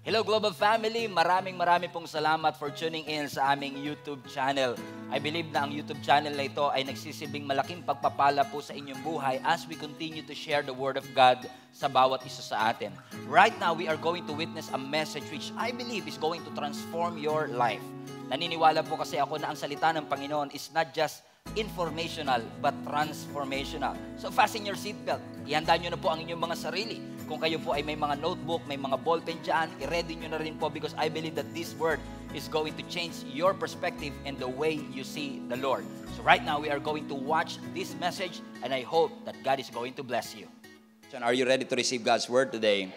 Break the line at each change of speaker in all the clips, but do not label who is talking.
Hello Global Family, maraming pong salamat for tuning in sa aming YouTube channel. I believe na ang YouTube channel na ito ay nagsisilbing malaking pagpapala po sa inyong buhay as we continue to share the Word of God sa bawat isa sa atin. Right now, we are going to witness a message which I believe is going to transform your life. Naniniwala po kasi ako na ang salita ng Panginoon is not just informational but transformational. So fasten your seatbelt. Ihanda nyo na po ang inyong mga sarili. Kung kayo po ay may mga notebook, may mga ballpen dyan, i-ready nyo na rin po because I believe that this word is going to change your perspective and the way you see the Lord. So right now, we are going to watch this message and I hope that God is going to bless you.
Are you ready to receive God's word today?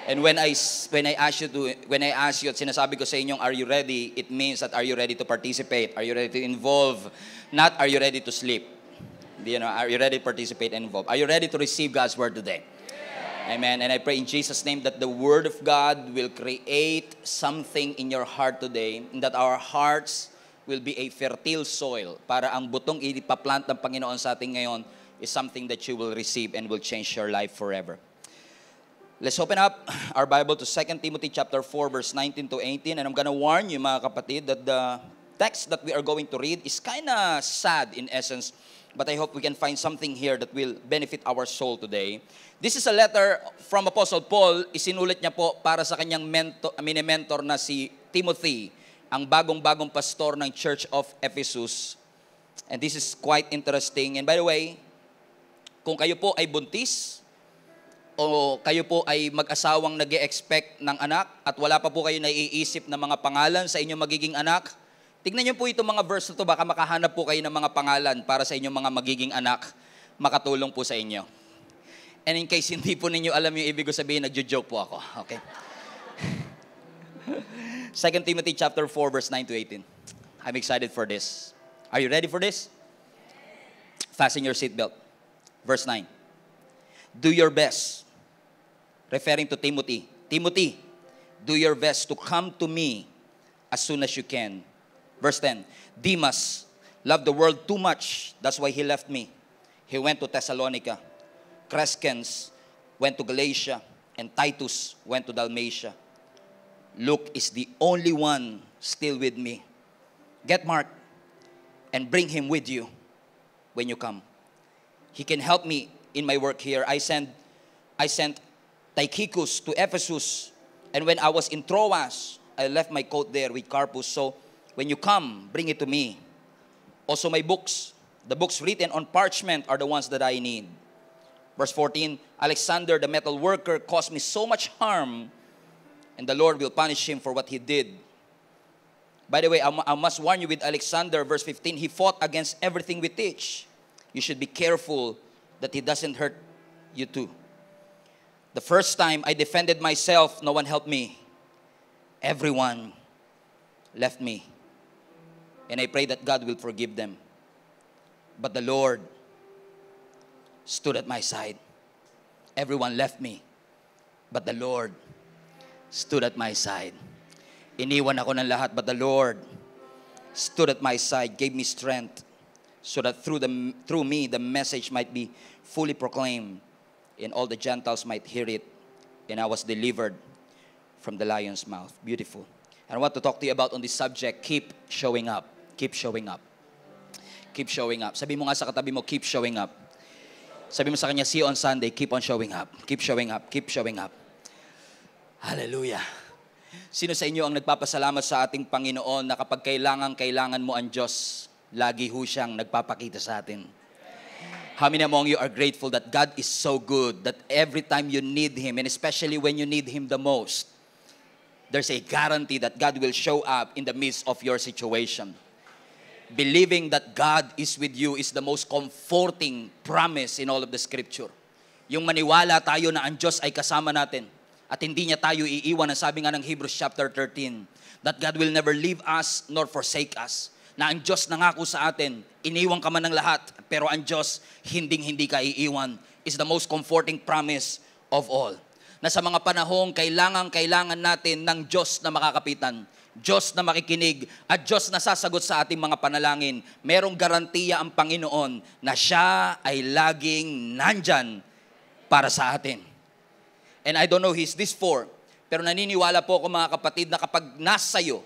And when I ask you at sinasabi ko sa inyong are you ready, it means that are you ready to participate? Are you ready to involve? Not are you ready to sleep? Are you ready to participate and involve? Are you ready to receive God's word today? Yeah. Amen. And I pray in Jesus' name that the word of God will create something in your heart today, and that our hearts will be a fertile soil para ang butong ipaplant ng Panginoon sa atin ngayon is something that you will receive and will change your life forever. Let's open up our Bible to 2 Timothy chapter 4, verse 19 to 18. And I'm gonna warn you, mga kapatid, that the text that we are going to read is kind of sad in essence, but I hope we can find something here that will benefit our soul today. This is a letter from Apostle Paul. Isinulit niya po para sa kanyang mentor na si Timothy, ang bagong-bagong pastor ng Church of Ephesus. And this is quite interesting. And by the way, kung kayo po ay buntis, o kayo po ay mag-asawang nag-e-expect ng anak at wala pa po kayo naiisip na mga pangalan sa inyong magiging anak, tignan niyo po itong mga verse na ito, baka makahanap po kayo ng mga pangalan para sa inyong mga magiging anak, makatulong po sa inyo. And in case hindi po ninyo alam yung ibig ko sabihin, nagjo-joke po ako. Okay? 2 Timothy chapter 4, verse 9 to 18. I'm excited for this. Are you ready for this? Fasten your seatbelt. Verse 9. Do your best, referring to Timothy. Timothy, do your best to come to me as soon as you can. Verse 10, Demas loved the world too much. That's why he left me. He went to Thessalonica. Crescens went to Galatia. And Titus went to Dalmatia. Luke is the only one still with me. Get Mark and bring him with you when you come. He can help me in my work here. I sent Tychicus to Ephesus, and when I was in Troas, I left my coat there with Carpus. So when you come, bring it to me. Also my books, the books written on parchment are the ones that I need. Verse 14, Alexander the metal worker caused me so much harm, and the Lord will punish him for what he did. By the way, I must warn you with Alexander, verse 15, he fought against everything we teach. You should be careful that he doesn't hurt you too. The first time I defended myself, no one helped me. Everyone left me. And I pray that God will forgive them. But the Lord stood at my side. Everyone left me. But the Lord stood at my side. Iniwan ako ng lahat, but the Lord stood at my side, gave me strength, so that through me the message might be fully proclaimed, and all the Gentiles might hear it, and I was delivered from the lion's mouth. Beautiful. And I want to talk to you about on this subject, keep showing up. Keep showing up. Keep showing up. Sabi mo nga sa katabi mo, keep showing up. Sabi mo sa kanya, see you on Sunday, keep on showing up. Keep showing up. Keep showing up. Hallelujah. Sino sa inyo ang nagpapasalamat sa ating Panginoon na kapag kailangan mo ang Diyos, lagi ho siyang nagpapakita sa atin? How many among you are grateful that God is so good that every time you need Him, and especially when you need Him the most, there's a guarantee that God will show up in the midst of your situation. Believing that God is with you is the most comforting promise in all of the Scripture. Yung maniwala tayo na ang Diyos ay kasama natin at hindi niya tayo iiwan, ang sabi nga ng Hebrews chapter 13, that God will never leave us nor forsake us. Na ang Diyos nangako sa atin, iniwan ka man ng lahat, pero ang Diyos hindi ka iiwan, is the most comforting promise of all. Na sa mga panahong kailangan natin ng Diyos na makakapitan, Diyos na makikinig, at Diyos na sasagot sa ating mga panalangin, merong garantiya ang Panginoon na siya ay laging nandyan para sa atin. And I don't know who is this for, Pero naniniwala po ako mga kapatid na kapag nasa iyo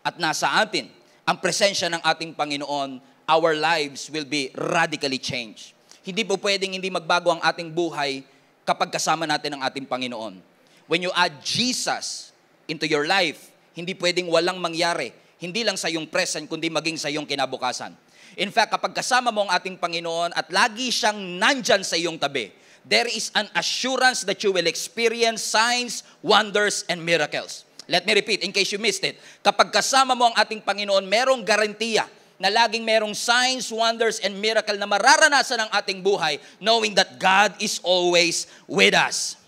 at nasa atin ang presensya ng ating Panginoon, our lives will be radically changed. Hindi po pwedeng hindi magbago ang ating buhay kapag kasama natin ang ating Panginoon. When you add Jesus into your life, hindi pwedeng walang mangyari. Hindi lang sa iyong present, kundi maging sa iyong kinabukasan. In fact, kapag kasama mo ang ating Panginoon at lagi siyang nandyan sa iyong tabi, there is an assurance that you will experience signs, wonders, and miracles. Let me repeat, in case you missed it. Kapag kasama mo ang ating Panginoon, merong garantiya na laging merong signs, wonders, and miracle na mararanasan ng ating buhay, knowing that God is always with us.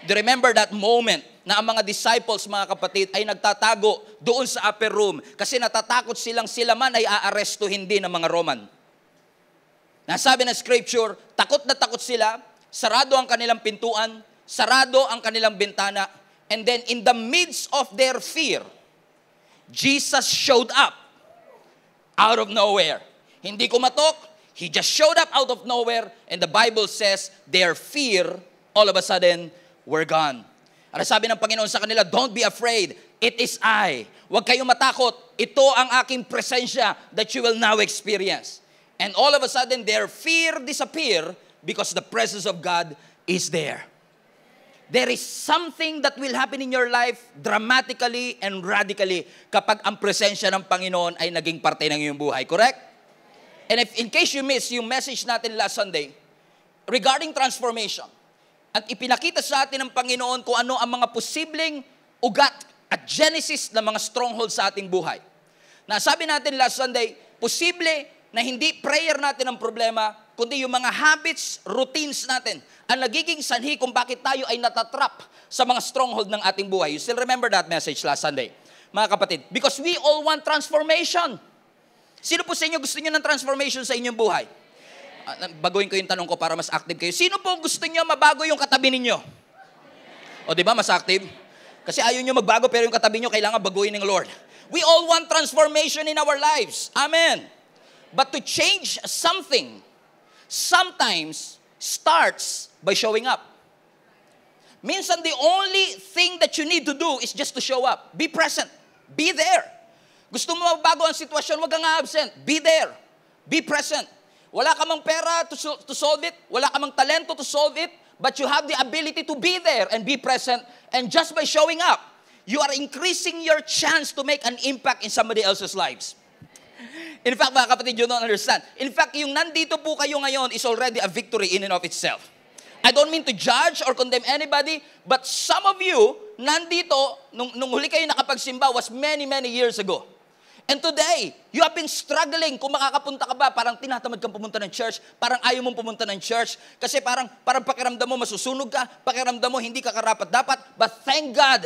Do you remember that moment na ang mga disciples, mga kapatid, ay nagtatago doon sa upper room kasi natatakot sila man ay aarestuhin din ng mga Roman. Nasabi ng scripture, takot na takot sila, sarado ang kanilang pintuan, sarado ang kanilang bintana, and then in the midst of their fear, Jesus showed up out of nowhere. Hindi kumatok, He just showed up out of nowhere, and the Bible says their fear, all of a sudden, were gone. Ano sabi ng Panginoon sa kanila? Don't be afraid. It is I. Huwag kayong matakot. Ito ang aking presensya that you will now experience. And all of a sudden, their fear disappear because the presence of God is there. There is something that will happen in your life dramatically and radically kapag ang presensya ng Panginoon ay naging parte ng iyong buhay. Correct? And if in case you missed yung message natin last Sunday regarding transformation, at ipinakita sa atin ng Panginoon kung ano ang mga posibleng ugat at genesis ng mga strongholds sa ating buhay. Nasabi natin last Sunday, posible na hindi prayer natin ang problema, kundi yung mga habits, routines natin, ang nagiging sanhi kung bakit tayo ay natatrap sa mga stronghold ng ating buhay. You still remember that message last Sunday, mga kapatid? Because we all want transformation. Sino po sa inyo gusto niyo ng transformation sa inyong buhay? Baguhin ko yung tanong ko para mas active kayo. Sino po gusto niyo mabago yung katabi ninyo? O di ba, mas active? Kasi ayaw niyo magbago pero yung katabi niyo kailangan baguhin ng Lord. We all want transformation in our lives. Amen. But to change something, sometimes starts by showing up. Minsan the only thing that you need to do is just to show up. Be present. Be there. Gusto mo magbago ang sitwasyon, wag kang absent. Be there. Be present. Wala ka mang pera to solve it. Wala ka mang talento to solve it. But you have the ability to be there and be present. And just by showing up, you are increasing your chance to make an impact in somebody else's lives. In fact, mga kapatid, you don't understand. In fact, yung nandito po kayo ngayon is already a victory in and of itself. I don't mean to judge or condemn anybody, but some of you, nandito, nung huli kayo nakapagsimba was many, many years ago. And today, you have been struggling kung makakapunta ka ba. Parang tinatamad kang pumunta ng church. Parang ayaw mong pumunta ng church. Kasi parang pakiramdam mo masusunog ka. Pakiramdam mo hindi ka karapat-dapat. But thank God,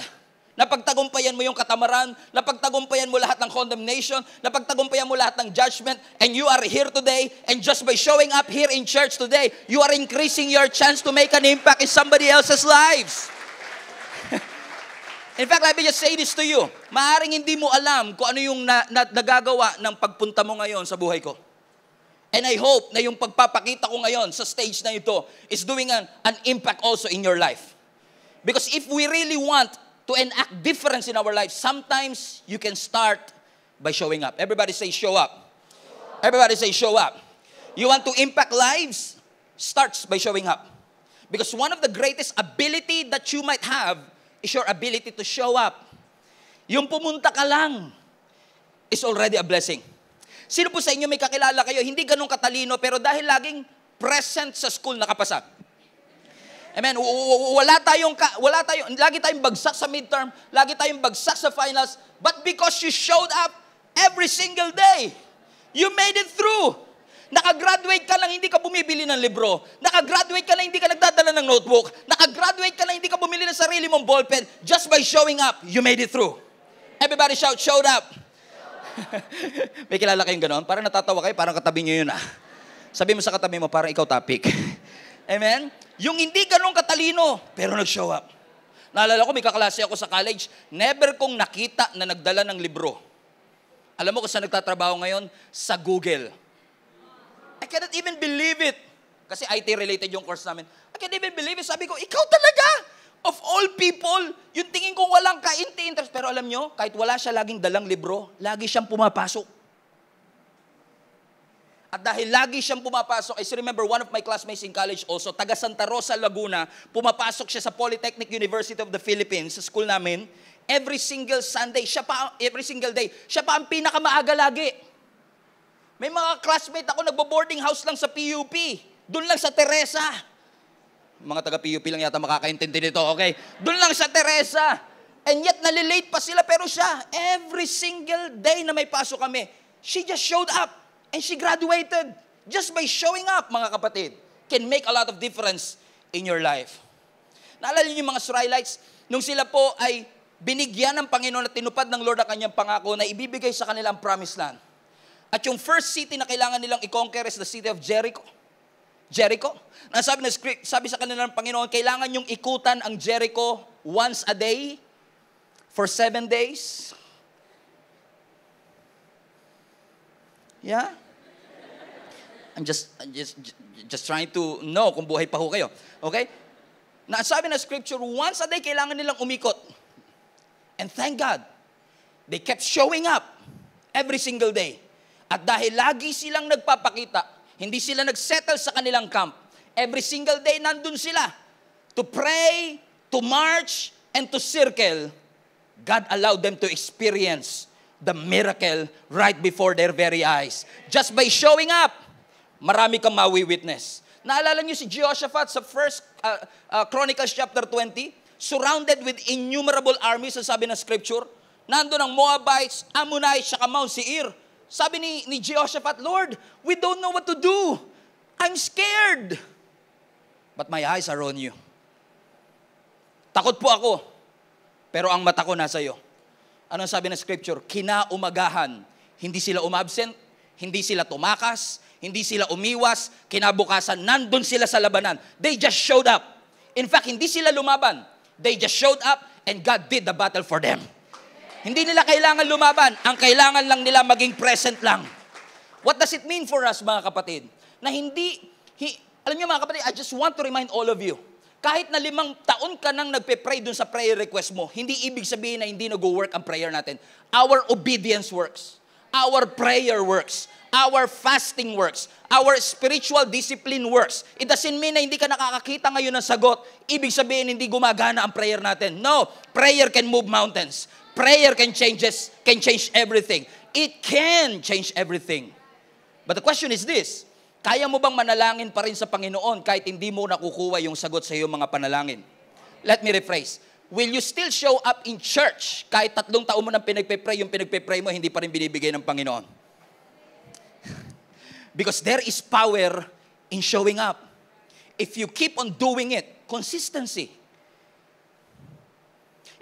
napagtagumpayan mo yung katamaran. Napagtagumpayan mo lahat ng condemnation. Napagtagumpayan mo lahat ng judgment. And you are here today. And just by showing up here in church today, you are increasing your chance to make an impact in somebody else's lives. In fact, let me just say this to you. Maaring hindi mo alam kung ano yung nagagawa ng pagpunta mo ngayon sa buhay ko. And I hope na yung pagpapakita ko ngayon sa stage na ito is doing an impact also in your life. Because if we really want to enact difference in our life, sometimes you can start by showing up. Everybody say show up. Everybody say show up. You want to impact lives? Starts by showing up. Because one of the greatest ability that you might have is your ability to show up. Yung pumunta ka lang is already a blessing. Sino po sa inyo may kakilala kayo, hindi ganun katalino, pero dahil laging present sa school nakapasa? Amen. Lagi tayong bagsak sa midterm, lagi tayong bagsak sa finals, but because you showed up every single day, you made it through. Nakagraduate ka lang, hindi ka bumibili ng libro. Nakagraduate ka lang, hindi ka nagdadala ng notebook. Nakagraduate ka lang, hindi ka bumili ng sarili mong ballpen. Just by showing up, you made it through. Everybody shout, showed up. May kilala kayong ganon? Parang natatawa kayo, parang katabi nyo yun ah. Sabi mo sa katabi mo, parang ikaw topic. Amen? Yung hindi ganun katalino, pero nag-show up. Naalala ko, may kaklase ako sa college, never kong nakita na nagdala ng libro. Alam mo kung saan nagtatrabaho ngayon? Sa Google. I cannot even believe it. Kasi IT-related yung course namin. I can't even believe it. Sabi ko, ikaw talaga? Of all people, yung tingin kong walang ka-interest. Pero alam nyo, kahit wala siya laging dalang libro, lagi siyang pumapasok. At dahil lagi siyang pumapasok, I still remember one of my classmates in college also, taga Santa Rosa, Laguna, pumapasok siya sa Polytechnic University of the Philippines, sa school namin, every single Sunday, every single day, siya pa ang pinakamaaga lagi. May mga classmate ako, nagbo-boarding house lang sa PUP, doon lang sa Teresa. Mga taga-PUP lang yata makakaintindi nito, okay? Doon lang sa Teresa. And yet, nalilate pa sila. Pero siya, every single day na may pasok kami, she just showed up. And she graduated. Just by showing up, mga kapatid, can make a lot of difference in your life. Naalala niyo yung mga Israelites? Nung sila po ay binigyan ng Panginoon at tinupad ng Lord ang kanyang pangako na ibibigay sa kanilang promised land. At yung first city na kailangan nilang i-conquer is the city of Jericho. Sabi sa kanila ng Panginoon, kailangan yung ikutan ang Jericho once a day for 7 days. Yeah? I'm just trying to know kung buhay pa ho kayo. Okay? Sabi na scripture, once a day kailangan nilang umikot. And thank God, they kept showing up every single day. At dahil lagi silang nagpapakita, hindi sila nagsettle sa kanilang camp. Every single day, nandun sila. To pray, to march, and to circle. God allowed them to experience the miracle right before their very eyes. Just by showing up, marami kang mawi-witness. Naalala niyo si Jehoshaphat sa First Chronicles chapter 20? Surrounded with innumerable armies, sabi ng scripture. Nandun ang Moabites, Ammonites, saka Mount Seir. Sabi ni Jehoshaphat, Lord, we don't know what to do. I'm scared. But my eyes are on you. Takot po ako, pero ang mata ko nasa iyo. Anong sabi ng scripture? Kinaumagahan, hindi sila umabsent, hindi sila tumakas, hindi sila umiwas, kinabukasan, nandun sila sa labanan. They just showed up. In fact, hindi sila lumaban. They just showed up and God did the battle for them. Hindi nila kailangan lumaban. Ang kailangan lang nila maging present lang. What does it mean for us, mga kapatid? Na alam niyo mga kapatid, I just want to remind all of you, kahit na 5 taon ka nang nagpe-pray dun sa prayer request mo, hindi ibig sabihin na hindi nag-work ang prayer natin. Our obedience works. Our prayer works. Our fasting works. Our spiritual discipline works. It doesn't mean na hindi ka nakakakita ngayon ng sagot. Ibig sabihin hindi gumagana ang prayer natin. No, prayer can move mountains. Prayer can change everything. It can change everything. But the question is this, kaya mo bang manalangin pa rin sa Panginoon kahit hindi mo nakukuha yung sagot sa iyong mga panalangin? Let me rephrase. Will you still show up in church kahit 3 taon mo nang pinagpe-pray, yung pinagpe-pray mo, hindi pa rin binibigay ng Panginoon? Because there is power in showing up. If you keep on doing it, consistency.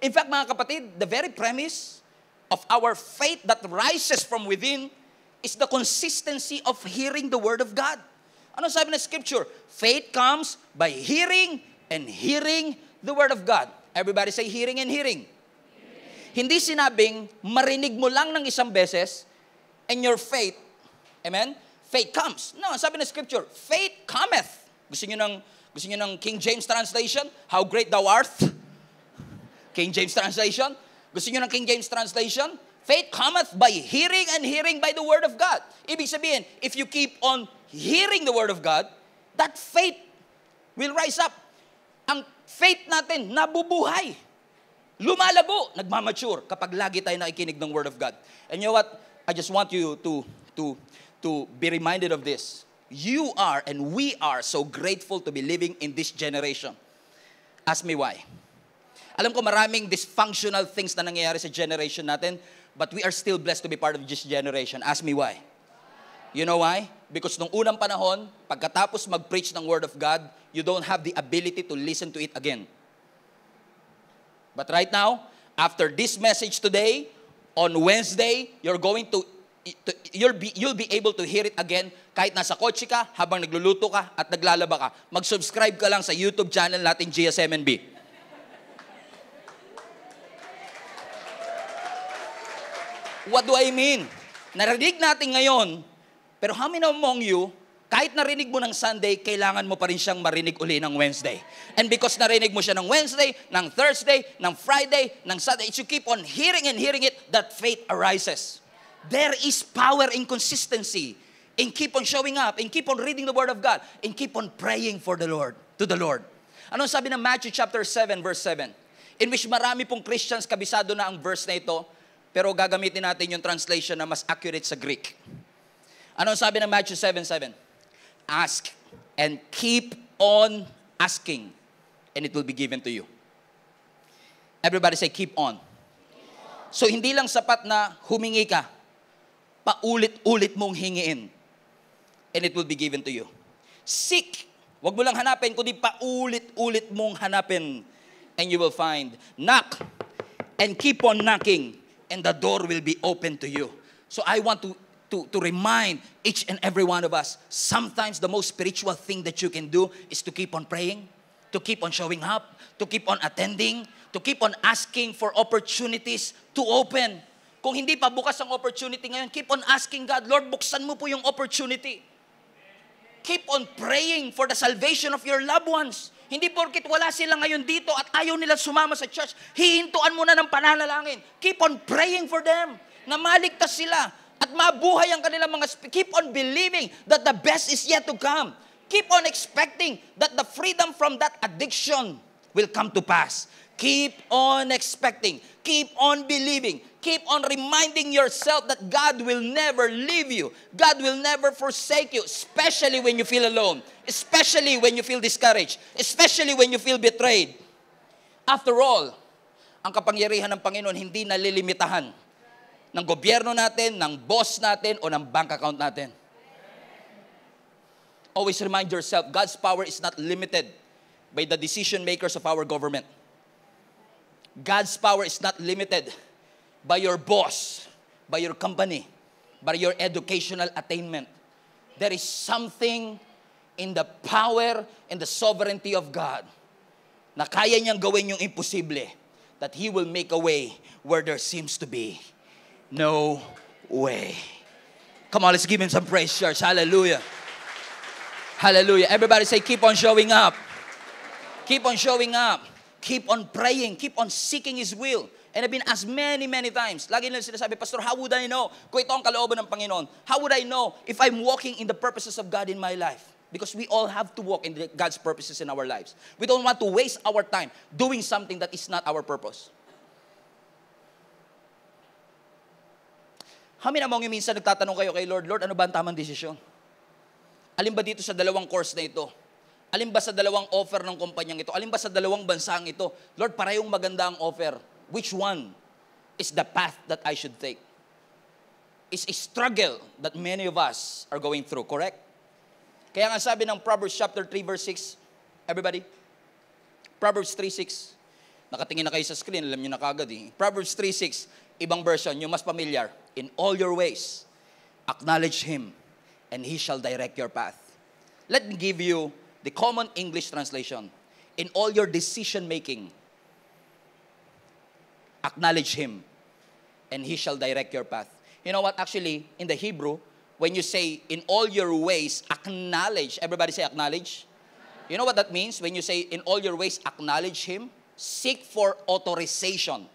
In fact, mga kapatid, the very premise of our faith that rises from within is the consistency of hearing the Word of God. Ano sabi ng Scripture? Faith comes by hearing and hearing the Word of God. Everybody say hearing and hearing. Hindi sinabing marinig mo lang ng isang beses and your faith, amen? Faith comes. No, sabi ng Scripture, faith cometh. Gusto niyo ng King James translation? How great thou art? King James translation? Gusto niyo ng King James translation? Faith cometh by hearing and hearing by the Word of God. Ibig sabihin, if you keep on hearing the Word of God, that faith will rise up. Ang faith natin nabubuhay. Lumalabo, nagmamature kapag lagi tayo nakikinig ng Word of God. And you know what? I just want you to be reminded of this. You are and we are so grateful to be living in this generation. Ask me why. Alam ko maraming dysfunctional things na nangyayari sa generation natin, but we are still blessed to be part of this generation. Ask me why. You know why? Because nung unang panahon, pagkatapos mag-preach ng Word of God, you don't have the ability to listen to it again. But right now, after this message today, on Wednesday, you'll be able to hear it again kahit nasa kotse ka, habang nagluluto ka at naglalaba ka. Mag-subscribe ka lang sa YouTube channel natin, GSMNB. What do I mean? Narinig natin ngayon, pero how many among you Kahit narinig mo ng Sunday, kailangan mo pa rin siyang marinig uli ng Wednesday. And because narinig mo siya ng Wednesday, ng Thursday, ng Friday, ng Saturday, you keep on hearing and hearing it, that faith arises. There is power in consistency, in keep on showing up, in keep on reading the Word of God, in keep on praying for the Lord, to the Lord. Anong sabi ng Matthew chapter 7, verse 7? In which marami pong Christians, kabisado na ang verse na ito, pero gagamitin natin yung translation na mas accurate sa Greek. Anong sabi ng Matthew 7:7? Ask and keep on asking, and it will be given to you. Everybody say, keep on. So, hindi lang sapat na humingi ka, paulit-ulit mong hingiin, and it will be given to you. Seek. Huwag mo lang hanapin, kundi paulit-ulit mong hanapin, and you will find. Knock, and keep on knocking, and the door will be open to you. So I want to remind each and every one of us, sometimes the most spiritual thing that you can do is to keep on praying, to keep on showing up, to keep on attending, to keep on asking for opportunities to open. Kung hindi pa bukas ang opportunity ngayon, keep on asking God, Lord, buksan mo po yung opportunity. Keep on praying for the salvation of your loved ones. Hindi porkit wala sila ngayon dito at ayaw nila sumama sa church, hihintuan mo na ng pananalangin. Keep on praying for them, na maligtas sila at mabuhay ang kanilang keep on believing that the best is yet to come. Keep on expecting that the freedom from that addiction will come to pass. Keep on expecting. Keep on believing. Keep on reminding yourself that God will never leave you. God will never forsake you, especially when you feel alone, especially when you feel discouraged, especially when you feel betrayed. After all, ang kapangyarihan ng Panginoon hindi nalilimitahan ng gobyerno natin, ng boss natin, o ng bank account natin. Always remind yourself, God's power is not limited by the decision makers of our government. God's power is not limited by your boss, by your company, by your educational attainment. There is something in the power and the sovereignty of God na kaya niyang gawin yung imposible, that He will make a way where there seems to be no way. Come on, let's give Him some praise, church. Hallelujah. Hallelujah. Everybody say, keep on showing up. Keep on showing up. Keep on praying. Keep on seeking His will. And I've been asked many, many times. Lagi nila sinasabi, Pastor, how would I know kung ito ang kalooban ng Panginoon? How would I know if I'm walking in the purposes of God in my life? Because we all have to walk in God's purposes in our lives. We don't want to waste our time doing something that is not our purpose. Hamin among yung minsan nagtatanong kayo kay Lord, Lord, ano ba ang tamang desisyon? Alin ba dito sa dalawang course na ito? Alin ba sa dalawang offer ng kumpanyang ito? Alin ba sa dalawang bansang ito? Lord, parehong maganda ang offer. Which one is the path that I should take? It's a struggle that many of us are going through, correct? Kaya nga sabi ng Proverbs chapter 3 verse 6, everybody? Proverbs 3:6. Nakatingin na kayo sa screen, alam niyo na kagad eh. Proverbs 3:6, ibang version, yung mas familiar. In all your ways, acknowledge Him, and He shall direct your path. Let me give you the common English translation. In all your decision making, acknowledge Him, and He shall direct your path. You know what? Actually, in the Hebrew, when you say, in all your ways, acknowledge, everybody say acknowledge. You know what that means? When you say, in all your ways, acknowledge Him, seek for authorization.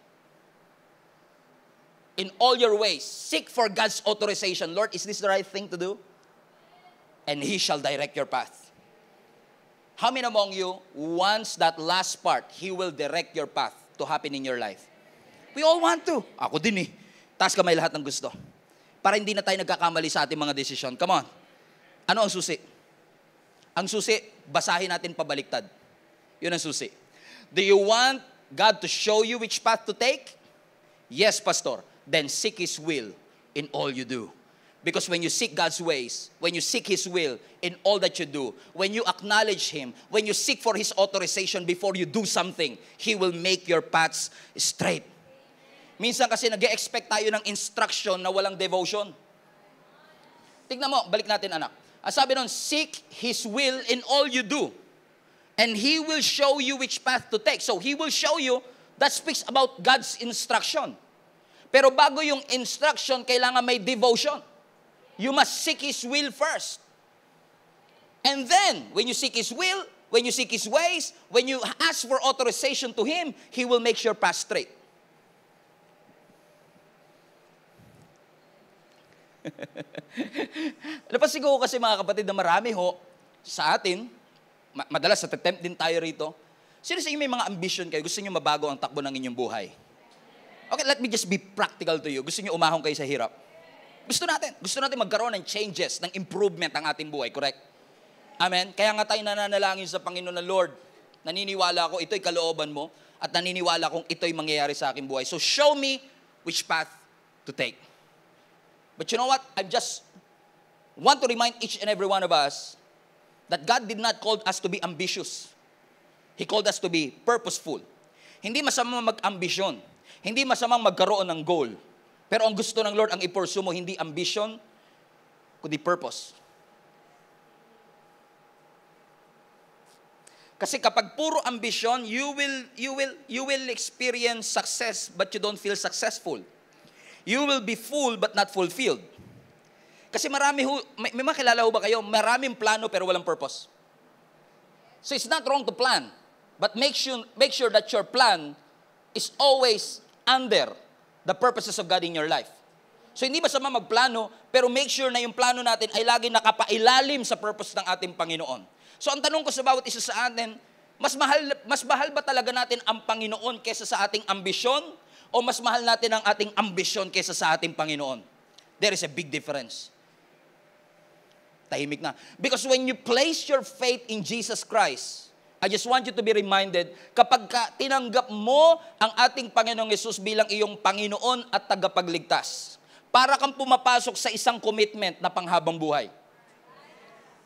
In all your ways, seek for God's authorization. Lord, is this the right thing to do? And He shall direct your path. How many among you wants that last part, He will direct your path to happen in your life? We all want to. Ako din eh. Taas kamay lahat ng gusto. Para hindi na tayo nagkakamali sa ating mga desisyon. Come on. Ano ang susi? Ang susi, basahin natin pabaliktad. Yun ang susi. Do you want God to show you which path to take? Yes, Pastor. Then seek His will in all you do. Because when you seek God's ways, when you seek His will in all that you do, when you acknowledge Him, when you seek for His authorization before you do something, He will make your paths straight. Minsan kasi nag-e-expect tayo ng instruction na walang devotion. Tignan mo, balik natin anak. Sabi nun, seek His will in all you do. And He will show you which path to take. So He will show you, that speaks about God's instruction. Pero bago yung instruction, kailangan may devotion. You must seek His will first. And then, when you seek His will, when you seek His ways, when you ask for authorization to Him, He will make your path straight. Napansin ko kasi mga kapatid na marami ho sa atin, madalas natatempt din tayo rito. Sino sa inyo may mga ambition kayo? Gusto niyo mabago ang takbo ng inyong buhay? Okay, let me just be practical to you. Gusto niyo umahon kayo sa hirap? Gusto natin magkaroon ng changes, ng improvement ang ating buhay, correct? Amen? Kaya nga tayo nananalangin sa Panginoon na Lord, naniniwala ako ito'y kalooban mo at naniniwala kong ito'y mangyayari sa aking buhay. So show me which path to take. But you know what? I just want to remind each and every one of us that God did not call us to be ambitious. He called us to be purposeful. Hindi masamang mag-ambisyon. Hindi masamang magkaroon ng goal. Pero ang gusto ng Lord, ang i-pursue mo, hindi ambition, kundi purpose. Kasi kapag puro ambition, you will experience success but you don't feel successful. You will be full but not fulfilled. Kasi may makilala ho ba kayo, maraming plano pero walang purpose. So it's not wrong to plan, but make sure that your plan is always under the purposes of God in your life. So hindi masama magplano, pero make sure na yung plano natin ay lagi nakapailalim sa purpose ng ating Panginoon. So ang tanong ko sa bawat isa sa atin, mas mahal ba talaga natin ang Panginoon kaysa sa ating ambisyon? O mas mahal natin ang ating ambisyon kaysa sa ating Panginoon? There is a big difference. Tahimik na. Because when you place your faith in Jesus Christ, I just want you to be reminded, kapag tinanggap mo ang ating Panginoong Yesus bilang iyong Panginoon at tagapagligtas, para kang pumapasok sa isang commitment na panghabang buhay.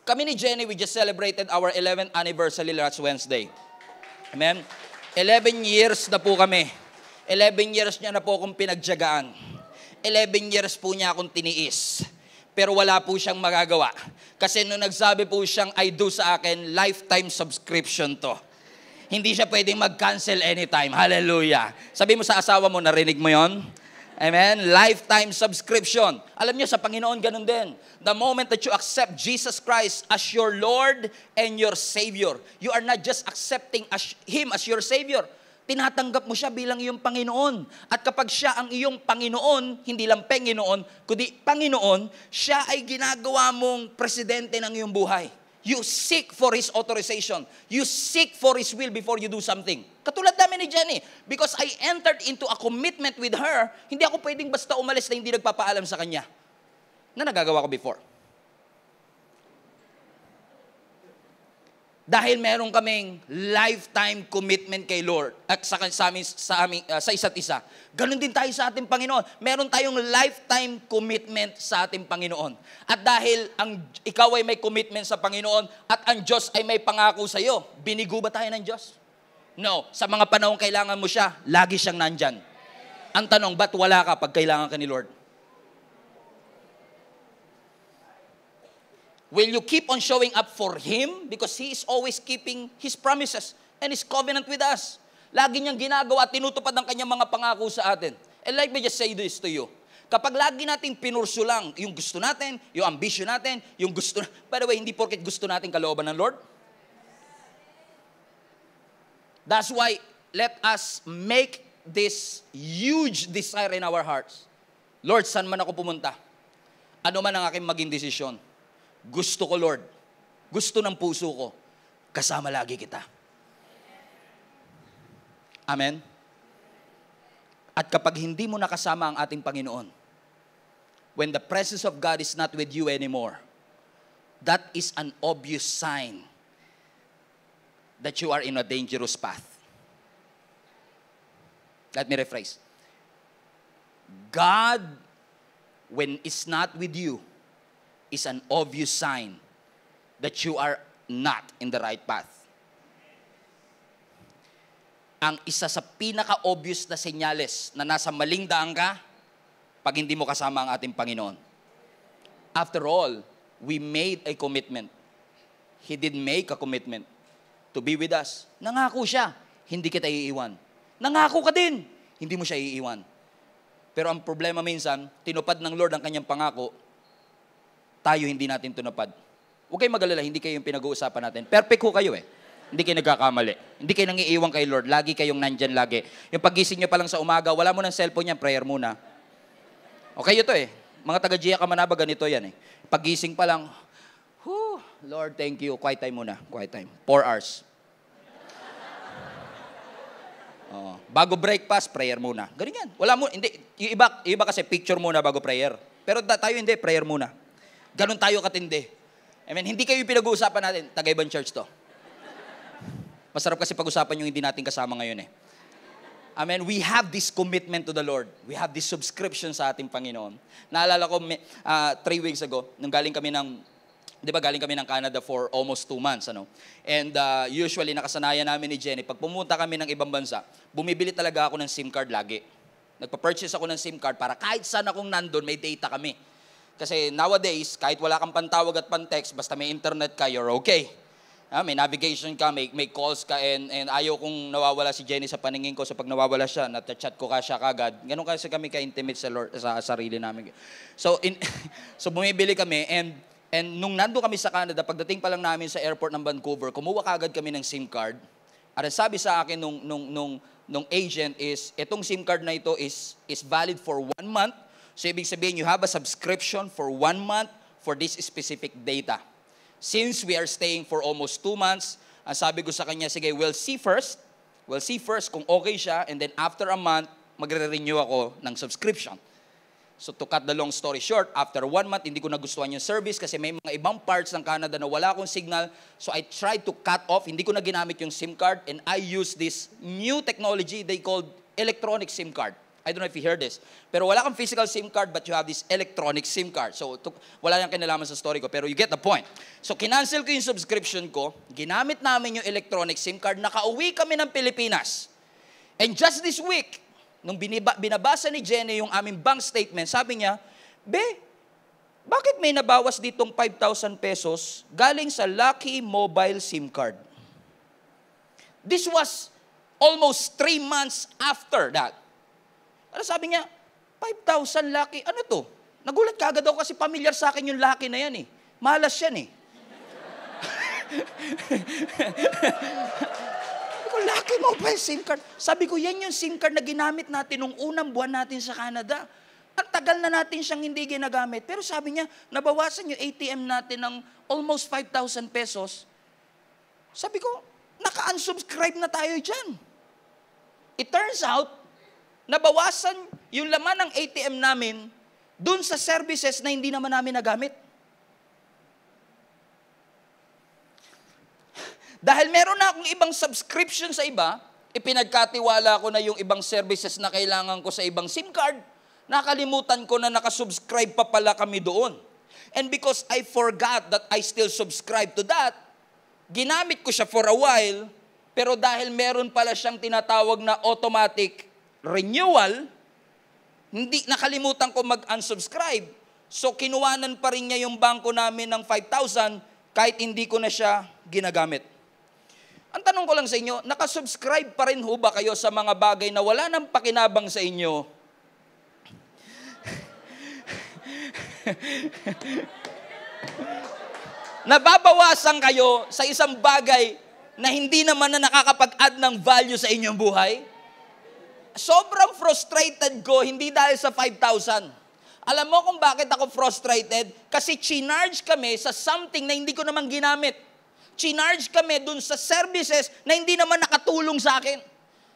Kami ni Jenny, we just celebrated our 11th anniversary last Wednesday. Amen? 11 years na po kami. 11 years niya na po akong pinagtiyagaan. 11 years po niya akong tiniis. Pero wala po siyang magagawa. Kasi nung nagsabi po siyang I do sa akin, lifetime subscription to. Hindi siya pwedeng mag-cancel anytime. Hallelujah. Sabi mo sa asawa mo, narinig mo yon? Amen? Lifetime subscription. Alam niyo, sa Panginoon, ganun din. The moment that you accept Jesus Christ as your Lord and your Savior, you are not just accepting Him as your Savior. Tinatanggap mo siya bilang iyong Panginoon. At kapag siya ang iyong Panginoon, hindi lang Panginoon, kundi Panginoon, siya ay ginagawa mong presidente ng iyong buhay. You seek for His authorization. You seek for His will before you do something. Katulad namin ni Jenny, because I entered into a commitment with her, hindi ako pwedeng basta umalis na hindi nagpapaalam sa kanya. Na nagagawa ko before. Dahil meron kaming lifetime commitment kay Lord at sa isa't isa. Ganon din tayo sa ating Panginoon. Meron tayong lifetime commitment sa ating Panginoon. At dahil ikaw ay may commitment sa Panginoon at ang Diyos ay may pangako sa iyo, binigo ba tayo ng Diyos? No. Sa mga panahong kailangan mo siya, lagi siyang nandyan. Ang tanong, ba't wala ka pag kailangan ka ni Lord? Will you keep on showing up for Him? Because He is always keeping His promises and His covenant with us. Lagi niyang ginagawa at tinutupad ang kanyang mga pangako sa atin. And let me just say this to you. Kapag lagi nating pinurso lang yung gusto natin, yung ambition natin, yung gusto... By the way, hindi porket gusto natin kalooban ng Lord. That's why, let us make this huge desire in our hearts. Lord, saan man ako pumunta? Ano man ang aking maging desisyon? Gusto ko, Lord. Gusto ng puso ko. Kasama lagi kita. Amen? At kapag hindi mo nakasama ang ating Panginoon, when the presence of God is not with you anymore, that is an obvious sign that you are in a dangerous path. Let me rephrase. God, when is not with you, is an obvious sign that you are not in the right path. Ang isa sa pinaka-obvious na senyales na nasa maling daan ka, pag hindi mo kasama ang ating Panginoon. After all, we made a commitment. He did make a commitment to be with us. Nangako siya, hindi kita iiwan. Nangako ka din, hindi mo siya iiwan. Pero ang problema minsan, tinupad ng Lord ang kanyang pangako, tayo hindi natin tinupad. Huwag kayong mag-alala, hindi kayo yung pinag-uusapan natin. Perfect ho kayo eh. Hindi kayo nagkakamali. Hindi kayo nangiiwan kay Lord. Lagi kayong nandyan lagi. Yung pagising nyo pa lang sa umaga, wala mo ng cellphone yan, prayer muna. Okay ito eh. Mga taga-Gia Kamanaba, ganito yan eh. Pagising pa lang, Lord, thank you. Quiet time muna. Quiet time. 4 hours. Bago breakfast, prayer muna. Ganun yan. Wala mo, hindi. Yung iba kasi picture muna bago prayer. Pero tayo hindi, prayer muna. Ganun tayo katindi. I mean, hindi kayo yung pinag-uusapan natin. Taga-ibang church to. Masarap kasi pag-usapan yung hindi natin kasama ngayon eh. Amen. We have this commitment to the Lord. We have this subscription sa ating Panginoon. Naalala ko 3 weeks ago, nung galing kami ng Canada for almost 2 months, ano? And usually nakasanayan namin ni Jenny, pag pumunta kami ng ibang bansa, bumibili talaga ako ng SIM card lagi. Nagpa-purchase ako ng SIM card para kahit saan akong nandun, may data kami. Kasi nowadays, kahit wala kang pantawag at pantext, basta may internet ka, you're okay. May navigation ka, may calls ka, and ayaw kong nawawala si Jenny sa paningin ko. So pag nawawala siya, nat-chat ko ka siya kagad. Ganun kasi kami ka-intimate sa sarili namin. So bumibili kami, and nung nando kami sa Canada, pagdating pa lang namin sa airport ng Vancouver, kumuha kagad kami ng SIM card. At sabi sa akin nung agent is, itong SIM card na ito is valid for 1 month. So ibig sabihin, you have a subscription for 1 month for this specific data. Since we are staying for almost 2 months, ang sabi ko sa kanya, sige, we'll see first kung okay siya, and then after a month, magre-renew ako ng subscription. So to cut the long story short, after 1 month, hindi ko nagustuhan yung service kasi may mga ibang parts ng Canada na wala akong signal. So I tried to cut off, hindi ko na ginamit yung SIM card, and I use this new technology they called electronic SIM card. I don't know if you heard this. Pero wala kang physical SIM card, but you have this electronic SIM card. So, wala yung kinalaman sa story ko, pero you get the point. So, kinancel ko yung subscription ko, ginamit namin yung electronic SIM card, nakauwi kami ng Pilipinas. And just this week, nung binabasa ni Jenny yung aming bank statement, sabi niya, bakit may nabawas ditong 5,000 pesos galing sa Lucky Mobile SIM card? This was almost 3 months after that. Ano sabi niya? 5,000 Lucky. Ano to? Nagulat ka agad ako kasi familiar sa akin yung Lucky na yan eh. Malas yan eh. Lucky Mobile SIM card. Sabi ko, yan yung SIM card na ginamit natin nung unang buwan natin sa Canada. Ang tagal na natin siyang hindi ginagamit. Pero sabi niya, nabawasan yung ATM natin ng almost 5,000 pesos. Sabi ko, naka-unsubscribe na tayo dyan. It turns out, nabawasan yung laman ng ATM namin dun sa services na hindi naman namin nagamit. Dahil meron na akong ibang subscription sa iba, ipinagkatiwala ko na yung ibang services na kailangan ko sa ibang SIM card, nakalimutan ko na nakasubscribe pa pala kami doon. And because I forgot that I still subscribe to that, ginamit ko siya for a while, pero dahil meron pala siyang tinatawag na automatic renewal, hindi nakalimutan ko mag-unsubscribe. So kinuwanan pa rin niya yung bangko namin ng 5,000 kahit hindi ko na siya ginagamit. Ang tanong ko lang sa inyo, nakasubscribe pa rin ho ba kayo sa mga bagay na wala nang pakinabang sa inyo? Nababawasan kayo sa isang bagay na hindi naman na nakakapag-add ng value sa inyong buhay? Sobrang frustrated ko, hindi dahil sa 5,000. Alam mo kung bakit ako frustrated? Kasi chinarge kami sa something na hindi ko naman ginamit. Chinarge kami dun sa services na hindi naman nakatulong sa akin.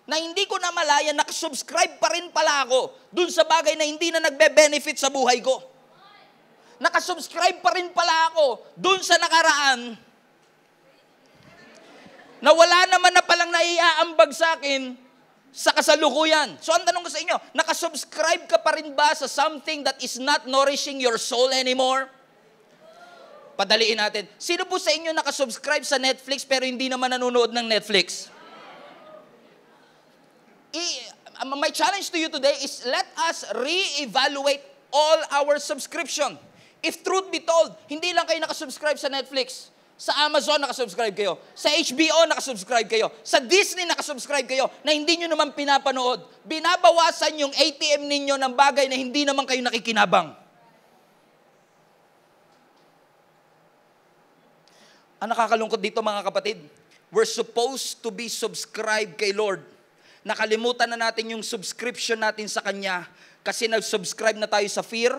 Na hindi ko na malaya, nakasubscribe pa rin pala ako dun sa bagay na hindi na nagbe-benefit sa buhay ko. Nakasubscribe pa rin pala ako dun sa nakaraan na wala naman na palang naiaambag sa akin sa kasalukuyan. So ang tanong ko sa inyo, nakasubscribe ka pa rin ba sa something that is not nourishing your soul anymore? Padaliin natin. Sino po sa inyo nakasubscribe sa Netflix pero hindi naman nanonood ng Netflix? My challenge to you today is let us re-evaluate all our subscription. If truth be told, hindi lang kayo nakasubscribe sa Netflix. Sa Amazon, nakasubscribe kayo. Sa HBO, nakasubscribe kayo. Sa Disney, nakasubscribe kayo na hindi nyo naman pinapanood. Binabawasan yung ATM ninyo ng bagay na hindi naman kayo nakikinabang. Ang nakakalungkot dito mga kapatid, we're supposed to be subscribed kay Lord. Nakalimutan na natin yung subscription natin sa Kanya kasi nag-subscribe na tayo sa fear,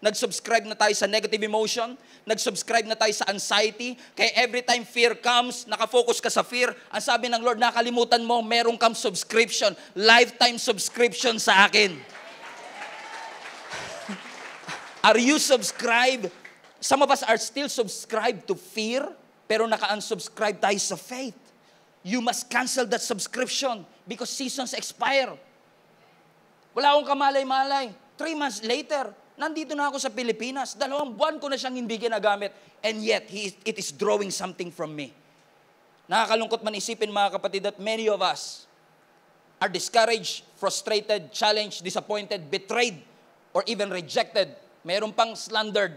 nag-subscribe na tayo sa negative emotion, nag-subscribe na tayo sa anxiety. Kaya every time fear comes, nakafocus ka sa fear, ang sabi ng Lord, nakalimutan mo, meron kang subscription, lifetime subscription sa akin. Are you subscribed? Some of us are still subscribed to fear, pero naka-unsubscribe tayo sa faith. You must cancel that subscription because seasons expire. Wala akong kamalay-malay. 3 months later, nandito na ako sa Pilipinas. 2 buwan ko na siyang hindi ginagamit. And yet, it is drawing something from me. Nakakalungkot man isipin mga kapatid that many of us are discouraged, frustrated, challenged, disappointed, betrayed, or even rejected. Meron pang slandered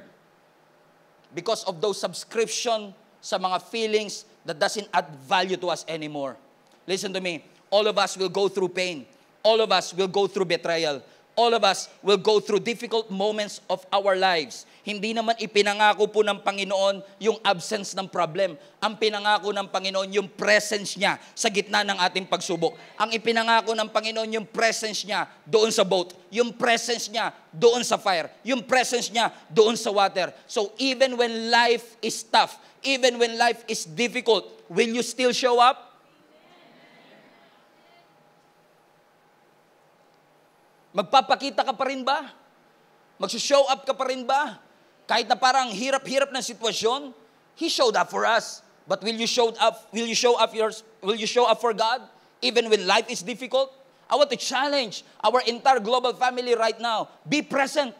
because of those subscription sa mga feelings that doesn't add value to us anymore. Listen to me. All of us will go through pain. All of us will go through betrayal. All of us will go through difficult moments of our lives. Hindi naman ipinangako po ng Panginoon yung absence ng problem. Ang pinangako ng Panginoon yung presence niya sa gitna ng ating pagsubok. Ang ipinangako ng Panginoon yung presence niya doon sa boat. Yung presence niya doon sa fire. Yung presence niya doon sa water. So even when life is tough, even when life is difficult, will you still show up? Magpapakita ka pa rin ba? Magsushow up ka pa rin ba? Kahit na parang hirap-hirap ng sitwasyon, He showed up for us. But will you show up? Will you show up for God even when life is difficult? I want to challenge our entire global family right now. Be present.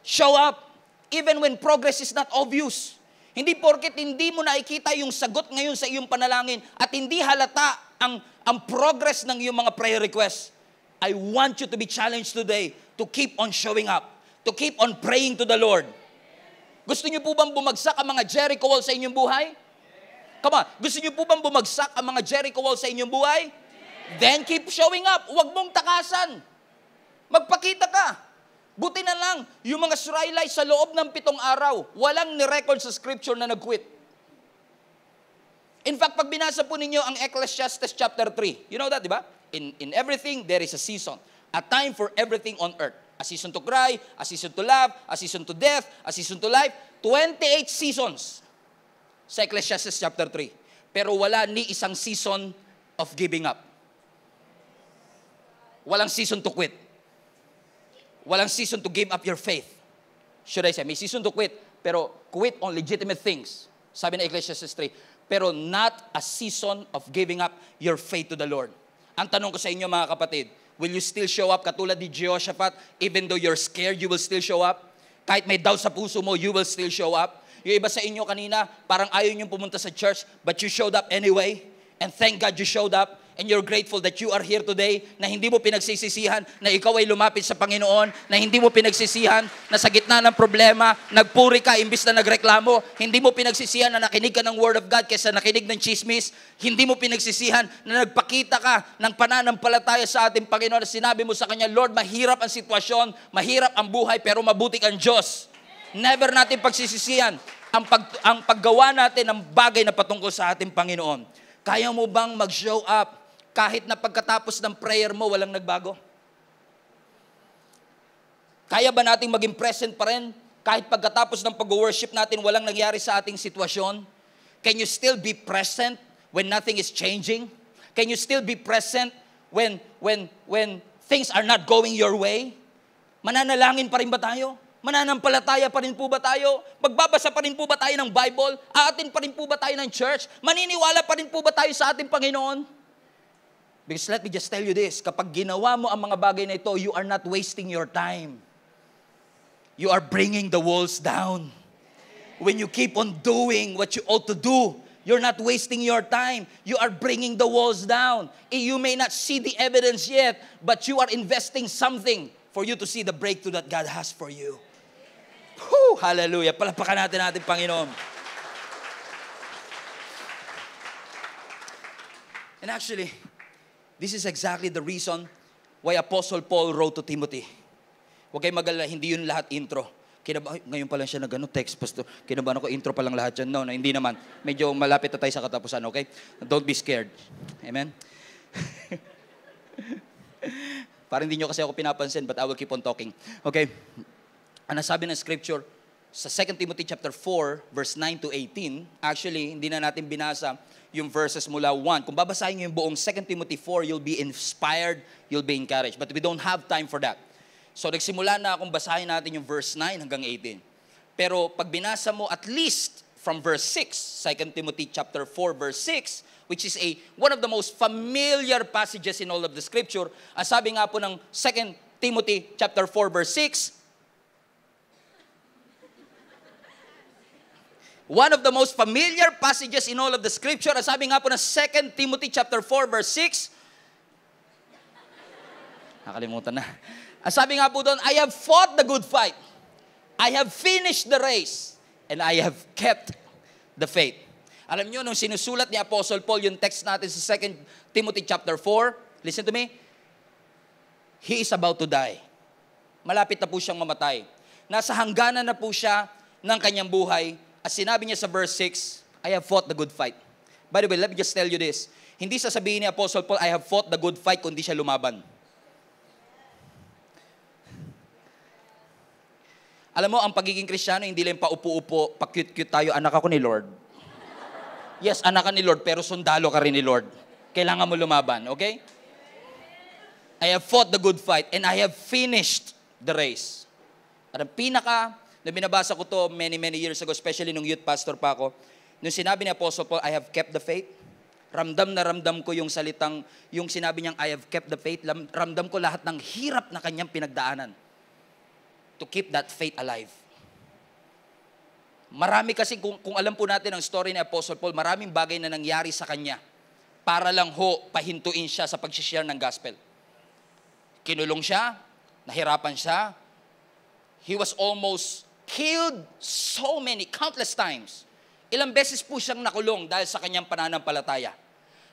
Show up even when progress is not obvious. Hindi porket hindi mo nakikita yung sagot ngayon sa iyong panalangin at hindi halata ang progress ng iyong mga prayer requests. I want you to be challenged today to keep on showing up, to keep on praying to the Lord. Gusto niyo po bang bumagsak ang mga Jericho wall sa inyong buhay? Come on, gusto niyo po bang bumagsak ang mga Jericho wall sa inyong buhay? Then keep showing up. Huwag mong takasan. Magpakita ka. Buti na lang, yung mga Israelites sa loob ng 7 araw, walang ni-record sa scripture na nag-quit. In fact, pag binasa po ninyo ang Ecclesiastes chapter 3, you know that, di ba? In everything, there is a season. A time for everything on earth. A season to cry, a season to laugh, a season to death, a season to life. 28 seasons sa Ecclesiastes chapter 3. Pero wala ni isang season of giving up. Walang season to quit. Walang season to give up your faith. Should I say, may season to quit, pero quit on legitimate things. Sabi na Ecclesiastes 3, pero not a season of giving up your faith to the Lord. Ang tanong ko sa inyo mga kapatid, will you still show up katulad ni Jehoshaphat? Even though you're scared, you will still show up? Kahit may doubt sa puso mo, you will still show up? Yung iba sa inyo kanina, parang ayaw niyong pumunta sa church, but you showed up anyway. And thank God you showed up. And you're grateful that you are here today, na hindi mo pinagsisisihan na ikaw ay lumapit sa Panginoon, na hindi mo pinagsisihan na sa gitna ng problema, nagpuri ka imbis na nagreklamo, hindi mo pinagsisihan na nakinig ka ng Word of God kaysa nakinig ng chismis, hindi mo pinagsisihan na nagpakita ka ng pananampalataya sa ating Panginoon, na sinabi mo sa Kanya, Lord, mahirap ang sitwasyon, mahirap ang buhay, pero mabuti ang Diyos. Never natin pagsisisihan ang paggawa natin ng bagay na patungkol sa ating Panginoon. Kaya mo bang mag-show up kahit na pagkatapos ng prayer mo, walang nagbago? Kaya ba nating maging present pa rin kahit pagkatapos ng pag-worship natin, walang nangyari sa ating sitwasyon? Can you still be present when nothing is changing? Can you still be present when things are not going your way? Mananalangin pa rin ba tayo? Mananampalataya pa rin po ba tayo? Magbabasa pa rin po ba tayo ng Bible? Aatin pa rin po ba tayo ng church? Maniniwala pa rin po ba tayo sa ating Panginoon? Because let me just tell you this, kapag ginawa mo ang mga bagay na ito, you are not wasting your time. You are bringing the walls down. When you keep on doing what you ought to do, you're not wasting your time. You are bringing the walls down. You may not see the evidence yet, but you are investing something for you to see the breakthrough that God has for you. Whew, hallelujah. Palapakan natin ating Panginoon. And actually, this is exactly the reason why Apostle Paul wrote to Timothy. Huwag kayong mag-alala, hindi yun lahat intro. Ngayon pa lang siya text, pastor. Kinabahan ako, intro pa lang lahat yan. No, hindi naman. Medyo malapit na tayo sa katapusan, okay? Don't be scared. Amen? Parang hindi nyo kasi ako pinapansin, but I will keep on talking. Okay? Ang nasabi ng scripture, sa 2 Timothy chapter 4, verse 9 to 18, actually, hindi na natin binasa yung verses mula 1. Kung babasahin nyo yung buong 2 Timothy 4, you'll be inspired, you'll be encouraged. But we don't have time for that. So, nagsimula na akong basahin natin yung verse 9 hanggang 18. Pero, pag binasa mo at least from verse 6, 2 Timothy chapter 4, verse 6, which is one of the most familiar passages in all of the scripture, ang sabi nga po ng 2 Timothy chapter 4, verse 6, one of the most familiar passages in all of the scripture, ang sabi nga po ng 2 Timothy chapter 4, verse 6, nakalimutan na. Ang sabi nga po doon, I have fought the good fight. I have finished the race. And I have kept the faith. Alam nyo, nung sinusulat ni Apostle Paul yung text natin sa 2 Timothy chapter 4, listen to me, he is about to die. Malapit na po siyang mamatay. Nasa hangganan na po siya ng kanyang buhay. At sinabi niya sa verse 6, I have fought the good fight. By the way, let me just tell you this. Hindi sasabihin ni Apostle Paul, I have fought the good fight, kundi siya lumaban. Alam mo, ang pagiging Kristiyano, hindi lang paupo-upo, pa-cute-cute tayo, anak ako ni Lord. Yes, anak ka ni Lord, pero sundalo ka rin ni Lord. Kailangan mo lumaban, okay? I have fought the good fight, and I have finished the race. At ang na binabasa ko to many years ago, especially nung youth pastor pa ako, nung sinabi ni Apostle Paul, I have kept the faith, ramdam na ramdam ko yung salitang, yung sinabi niyang, I have kept the faith, ramdam ko lahat ng hirap na kanyang pinagdaanan to keep that faith alive. Marami kasi, kung alam po natin ang story ni Apostle Paul, maraming bagay na nangyari sa kanya para lang pahintuin siya sa pag-share ng gospel. Kinulong siya, nahirapan siya, he was almost killed countless times. Ilang beses po siyang nakulong dahil sa kanyang pananampalataya.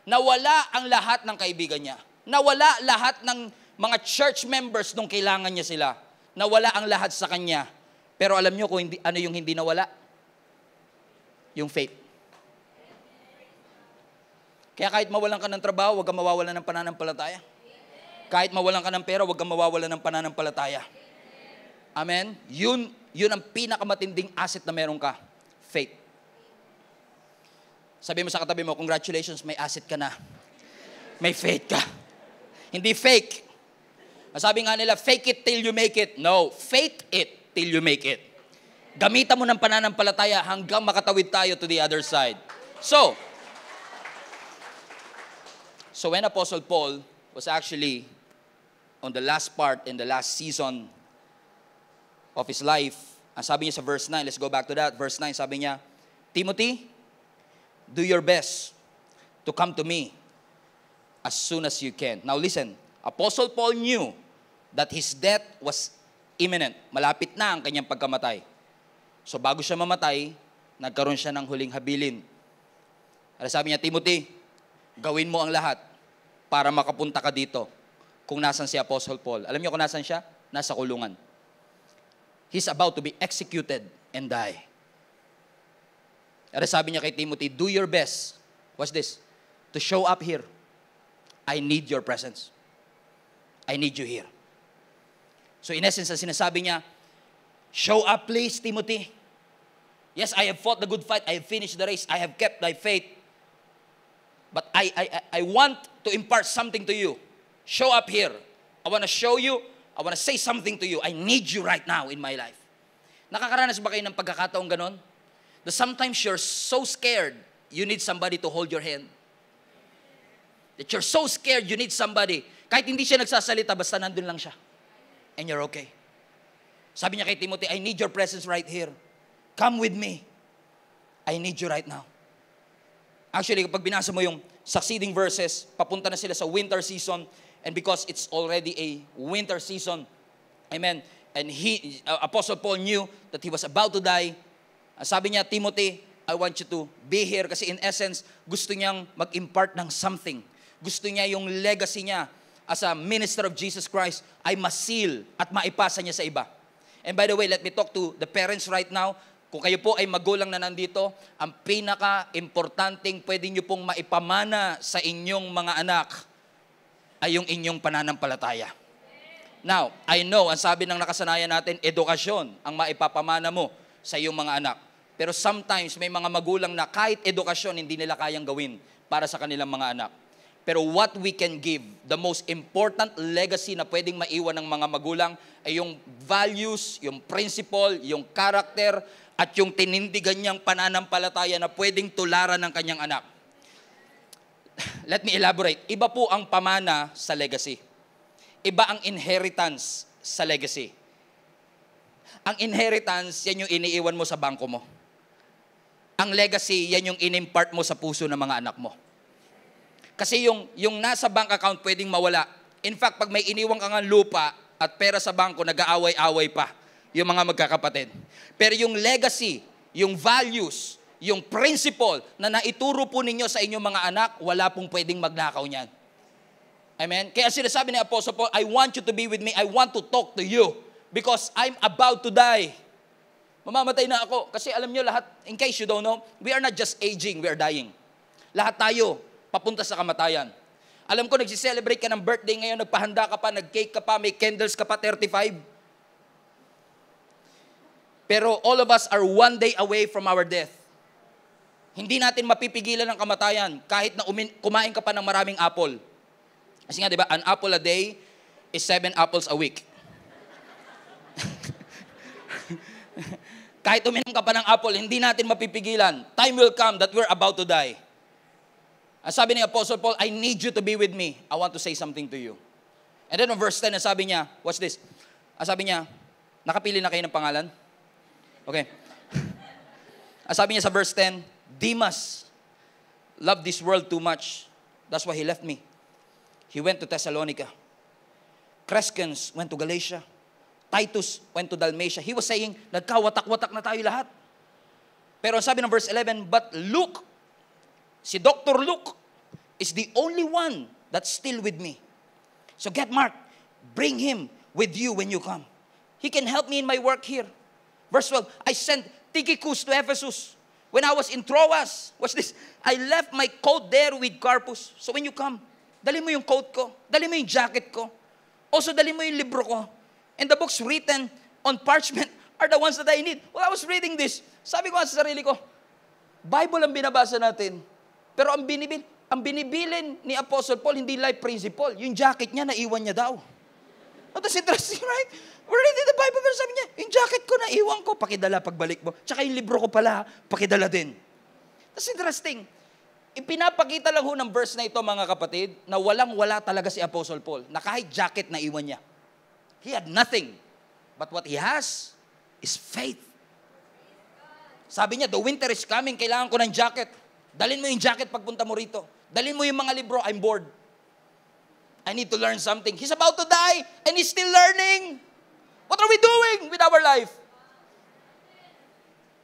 Nawala ang lahat ng kaibigan niya. Nawala lahat ng mga church members nung kailangan niya sila. Nawala ang lahat sa kanya. Pero alam niyo kung ano yung hindi nawala? Yung faith. Kaya kahit mawalan ka ng trabaho, huwag kang mawawalan ng pananampalataya. Kahit mawalan ka ng pera, huwag kang mawawalan ng pananampalataya. Amen? Yun ang pinakamatinding asset na meron ka. Faith. Sabi mo sa katabi mo, congratulations, may asset ka na. May faith ka. Hindi fake. Sabi nga nila, fake it till you make it. No, faith it till you make it. Gamitan mo ng pananampalataya hanggang makatawid tayo to the other side. So when Apostle Paul was actually on the last part, in the last season of his life, ang sabi niya sa verse 9, let's go back to that. Verse 9, sabi niya, Timothy, do your best to come to me as soon as you can. Now listen, Apostle Paul knew that his death was imminent. Malapit na ang kanyang pagkamatay. So bago siya mamatay, nagkaroon siya ng huling habilin. At sabi niya, Timothy, gawin mo ang lahat para makapunta ka dito kung nasan si Apostle Paul. Alam niyo kung nasan siya? Nasa kulungan. He's about to be executed and die. At sabi niya kay Timothy, do your best. What's this? To show up here. I need your presence. I need you here. So in essence, ang sinasabi niya, show up please, Timothy. Yes, I have fought the good fight. I have finished the race. I have kept thy faith. But I want to impart something to you. Show up here. I want to show you. I want to say something to you. I need you right now in my life. Nakakaranas ba kayo ng pagkakataong ganon? That sometimes you're so scared, you need somebody to hold your hand. That you're so scared, you need somebody. Kahit hindi siya nagsasalita, basta nandun lang siya. And you're okay. Sabi niya kay Timothy, I need your presence right here. Come with me. I need you right now. Actually, kapag binasa mo yung succeeding verses, papunta na sila sa winter season, and because it's already a winter season, amen, and Apostle Paul knew that he was about to die. Sabi niya, Timothy, I want you to be here kasi in essence, gusto niyang mag-impart ng something. Gusto niya yung legacy niya as a minister of Jesus Christ ay masil at maipasa niya sa iba. And by the way, let me talk to the parents right now. Kung kayo po ay magulang na nandito, ang pinaka-importanting pwede nyo pong maipamana sa inyong mga anak ay yung inyong pananampalataya. Now, I know, ang sabi ng nakasanayan natin, edukasyon ang maipapamana mo sa iyong mga anak. Pero sometimes may mga magulang na kahit edukasyon hindi nila kayang gawin para sa kanilang mga anak. Pero what we can give, the most important legacy na pwedeng maiwan ng mga magulang ay yung values, yung principle, yung character, at yung tinindigan niyang pananampalataya na pwedeng tularan ng kanyang anak. Let me elaborate. Iba po ang pamana sa legacy. Iba ang inheritance sa legacy. Ang inheritance, yan yung iniiwan mo sa bangko mo. Ang legacy, yan yung inimpart mo sa puso ng mga anak mo. Kasi yung nasa bank account pwedeng mawala. In fact, pag may iniwang kang lupa at pera sa bangko, nag-aaway-away pa yung mga magkakapatid. Pero yung legacy, yung values, yung principle na naituro po ninyo sa inyong mga anak, wala pong pwedeng magnakaw niyan. Amen? Kaya sinasabi ni Apostle Paul, I want you to be with me. I want to talk to you because I'm about to die. Mamamatay na ako. Kasi alam nyo lahat, in case you don't know, we are not just aging, we are dying. Lahat tayo, papunta sa kamatayan. Alam ko, nagsiselebrate ka ng birthday ngayon, nagpahanda ka pa, nag-cake ka pa, may candles ka pa, 35. Pero all of us are one day away from our death. Hindi natin mapipigilan ang kamatayan kahit na kumain ka pa ng maraming apple. Kasi nga, di ba, an apple a day is 7 apples a week. Kahit uminom ka pa ng apple, hindi natin mapipigilan. Time will come that we're about to die. Ang sabi ni Apostle Paul, I need you to be with me. I want to say something to you. And then on verse 10, sabi niya, watch this. Sabi niya, nakapili na kayo ng pangalan? Okay. Sabi niya sa verse 10, Demas loved this world too much. That's why he left me. He went to Thessalonica. Crescens went to Galatia. Titus went to Dalmatia. He was saying, nagkawatak-watak na tayo lahat. Pero sabi ng verse 11, but Luke, si Dr. Luke, is the only one that's still with me. So get Mark, bring him with you when you come. He can help me in my work here. Verse 12, I sent Tychicus to Ephesus. When I was in Troas, watch this, I left my coat there with Carpus. So when you come, dali mo yung coat ko, dali mo yung jacket ko, also dali mo yung libro ko. And the books written on parchment are the ones that I need. Well, I was reading this. Sabi ko sa sarili ko, Bible ang binabasa natin. Pero ang binibilin ni Apostle Paul, hindi life principle. Yung jacket niya, naiwan niya daw. Oh, that's interesting, right? We're reading the Bible, pero sabi niya, yung jacket ko, naiwan ko, pakidala pagbalik mo. Tsaka yung libro ko pala, pakidala din. That's interesting. Ipinapakita lang ho ng verse na ito, mga kapatid, na walang-wala talaga si Apostle Paul, na kahit jacket naiwan niya. He had nothing. But what he has is faith. Sabi niya, the winter is coming, kailangan ko ng jacket. Dalhin mo yung jacket pagpunta mo rito. Dalhin mo yung mga libro, I'm bored. I need to learn something. He's about to die, and he's still learning. What are we doing with our life?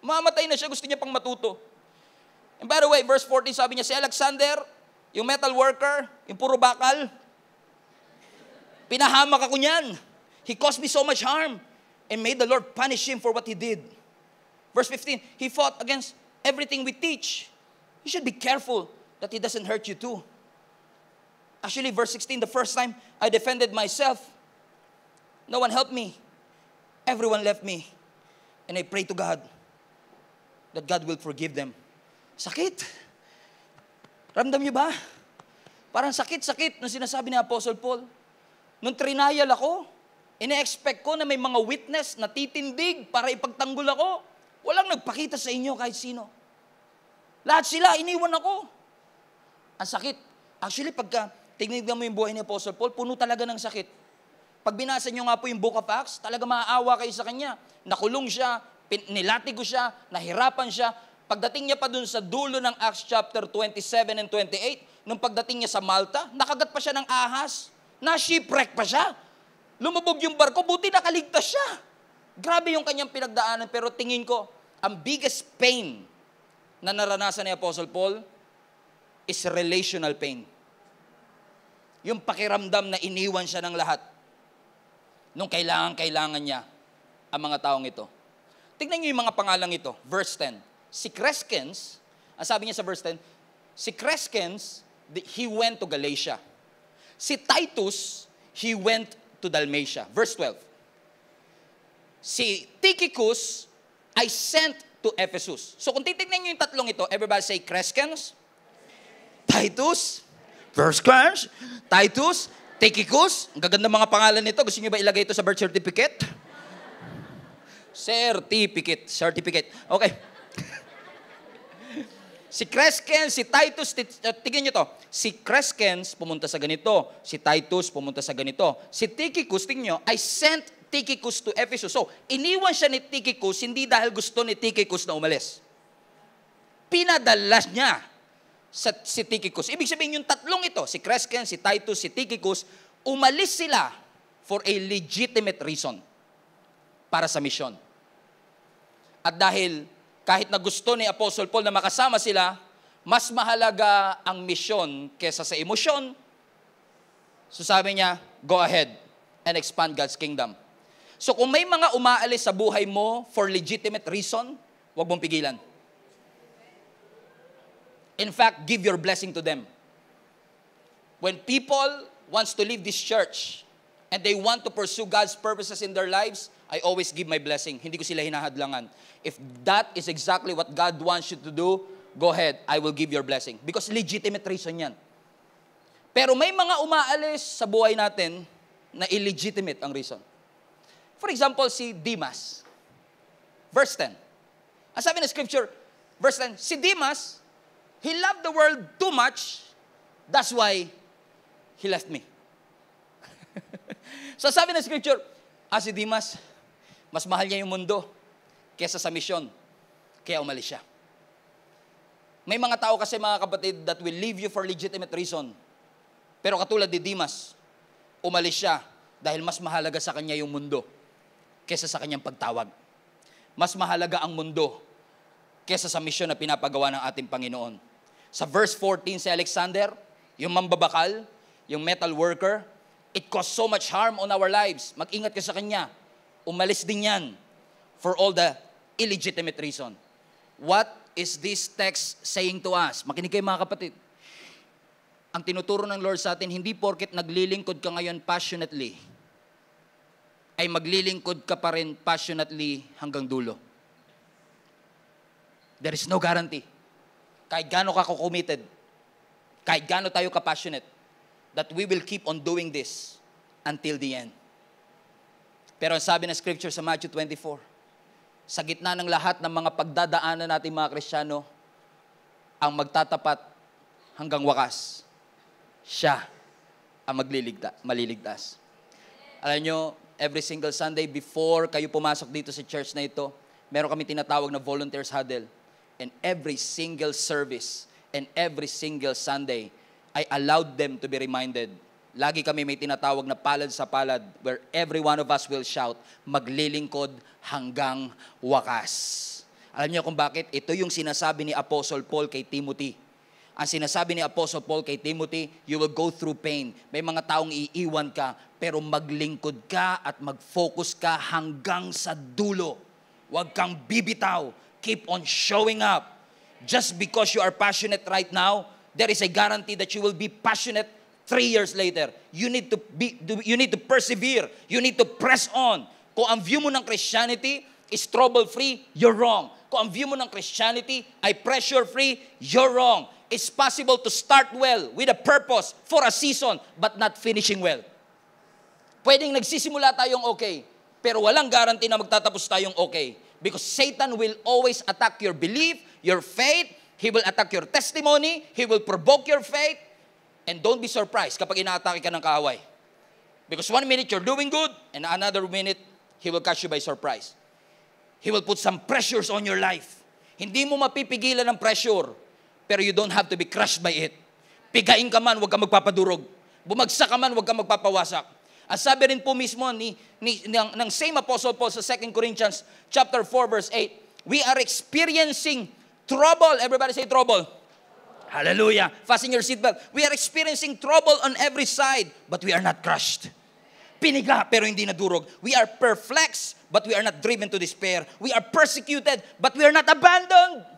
Mamatay na siya, gusto niya pang matuto. And by the way, verse 14, sabi niya, si Alexander, yung metal worker, yung puro bakal, pinahamak ako niyan. He caused me so much harm, and made the Lord punish him for what he did. Verse 15, he fought against everything we teach. You should be careful that he doesn't hurt you too. Actually, verse 16, the first time I defended myself, no one helped me. Everyone left me. And I pray to God that God will forgive them. Sakit. Ramdam niyo ba? Parang sakit-sakit nung sinasabi ni Apostle Paul. Nung trinayal ako, ine-expect ko na may mga witness na titindig para ipagtanggol ako. Walang nagpakita sa inyo kahit sino. Lahat sila, iniwan ako. Ang sakit. Actually, pagka tingnan mo yung buhay ni Apostle Paul, puno talaga ng sakit. Pag binasa nyo nga po yung Book of Acts, talaga maaawa kayo sa kanya. Nakulong siya, nilatigo siya, nahirapan siya. Pagdating niya pa dun sa dulo ng Acts chapter 27 and 28, nung pagdating niya sa Malta, nakagat pa siya ng ahas. Na-shipwreck pa siya. Lumubog yung barko, buti nakaligtas siya. Grabe yung kanyang pinagdaanan, pero tingin ko, ang biggest pain na naranasan ni Apostle Paul is relational pain. Yung pakiramdam na iniwan siya ng lahat nung kailangan niya ang mga taong ito. Tignan niyo yung mga pangalang ito. Verse 10. Si Crescens, ang sabi niya sa verse 10, si Crescens, he went to Galatia. Si Titus, he went to Dalmatia. Verse 12. Si Tychicus, I sent to Ephesus. So kung titignan niyo yung tatlong ito, everybody say Crescens, Titus, Crescens, Titus, Tychicus. Ang gaganda mga pangalan nito. Gusto niyo ba ilagay ito sa birth certificate? Certificate. Okay. Si Crescens, si Titus, tignan niyo to. Si Crescens pumunta sa ganito. Si Titus pumunta sa ganito. Si Tychicus, tignan niyo, I sent Tychicus to Ephesus. So, iniwan siya ni Tychicus, hindi dahil gusto ni Tychicus na umalis. Pinadalas niya si Tychicus. Ibig sabihin yung tatlong ito, si Crescens, si Titus, si Tychicus, umalis sila for a legitimate reason para sa misyon. At dahil kahit na gusto ni Apostle Paul na makasama sila, mas mahalaga ang misyon kesa sa emosyon. So sabi niya, go ahead and expand God's kingdom. So kung may mga umaalis sa buhay mo for legitimate reason, huwag mong pigilan. In fact, give your blessing to them. When people wants to leave this church and they want to pursue God's purposes in their lives, I always give my blessing. Hindi ko sila hinahadlangan. If that is exactly what God wants you to do, go ahead, I will give your blessing. Because legitimate reason yan. Pero may mga umaalis sa buhay natin na illegitimate ang reason. For example, si Demas. Verse 10. Ang sabi ng scripture, verse 10, si Demas, he loved the world too much, that's why he left me. So sabi ng scripture, si Demas, mas mahal niya yung mundo kesa sa misyon. Kaya umalis siya. May mga tao kasi mga kapatid that will leave you for legitimate reason. Pero katulad ni Demas, umalis siya dahil mas mahalaga sa kanya yung mundo kesa sa kanyang pagtawag. Mas mahalaga ang mundo kesa sa misyon na pinapagawa ng ating Panginoon. Sa verse 14 si Alexander, yung mambabakal, yung metal worker, it caused so much harm on our lives. Mag-ingat ka sa kanya. Umalis din yan for all the illegitimate reason. What is this text saying to us? Makinig kayo mga kapatid. Ang tinuturo ng Lord sa atin, hindi porket naglilingkod ka ngayon passionately, ay maglilingkod ka pa rin passionately hanggang dulo. There is no guarantee. Kahit gaano ka committed, kahit gaano tayo ka-passionate, that we will keep on doing this until the end. Pero ang sabi ng scripture sa Matthew 24, sa gitna ng lahat ng mga pagdadaanan natin mga Kristiyano, ang magtatapat hanggang wakas, siya ang maliligtas. Alam nyo, every single Sunday before kayo pumasok dito sa church na ito, meron kami tinatawag na volunteers huddle. And every single service and every single Sunday, I allowed them to be reminded. Lagi kami may tinatawag na palad sa palad where every one of us will shout, maglilingkod hanggang wakas. Alam niyo kung bakit? Ito yung sinasabi ni Apostle Paul kay Timothy. Ang sinasabi ni Apostle Paul kay Timothy, you will go through pain. May mga taong iiwan ka, pero maglingkod ka at mag-focus ka hanggang sa dulo. Huwag kang bibitaw. Keep on showing up. Just because you are passionate right now, there is a guarantee that you will be passionate 3 years later. You need to persevere. You need to press on. Kung ang view mo ng Christianity is trouble-free, you're wrong. Kung ang view mo ng Christianity ay pressure-free, you're wrong. It's possible to start well with a purpose for a season, but not finishing well. Pwedeng nagsisimula tayong okay, pero walang guarantee na magtatapos tayong okay. Because Satan will always attack your belief, your faith. He will attack your testimony. He will provoke your faith. And don't be surprised kapag inaatake ka ng kaaway. Because 1 minute you're doing good, and another minute, he will catch you by surprise. He will put some pressures on your life. Hindi mo mapipigilan ng pressure, pero you don't have to be crushed by it. Pigain ka man, huwag ka magpapadurog. Bumagsak ka man, huwag ka magpapawasak. Ang sabi rin po mismo ng same Apostle Paul sa 2 Corinthians chapter 4 verse 8, we are experiencing trouble. Everybody say trouble. Hallelujah. Fasten your seatbelt. We are experiencing trouble on every side, but we are not crushed. Piniga pero hindi nadurog. We are perplexed but we are not driven to despair. We are persecuted but we are not abandoned.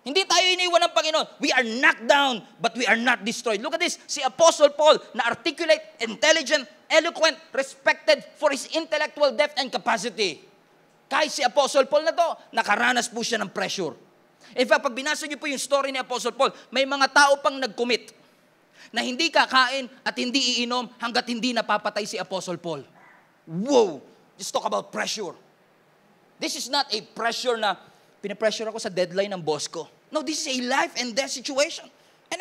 Hindi tayo iniwan ng Panginoon. We are knocked down but we are not destroyed. Look at this. Si Apostle Paul na articulate, intelligent, eloquent, respected for his intellectual depth and capacity. Kahit si Apostle Paul na to, nakaranas po siya ng pressure. In fact, pag binasa niyo po yung story ni Apostle Paul, may mga tao pang nag-commit na hindi kakain at hindi iinom hanggat hindi napapatay si Apostle Paul. Whoa! Just talk about pressure. This is not a pressure na pinapressure ako sa deadline ng boss ko. No, this is a life and death situation. And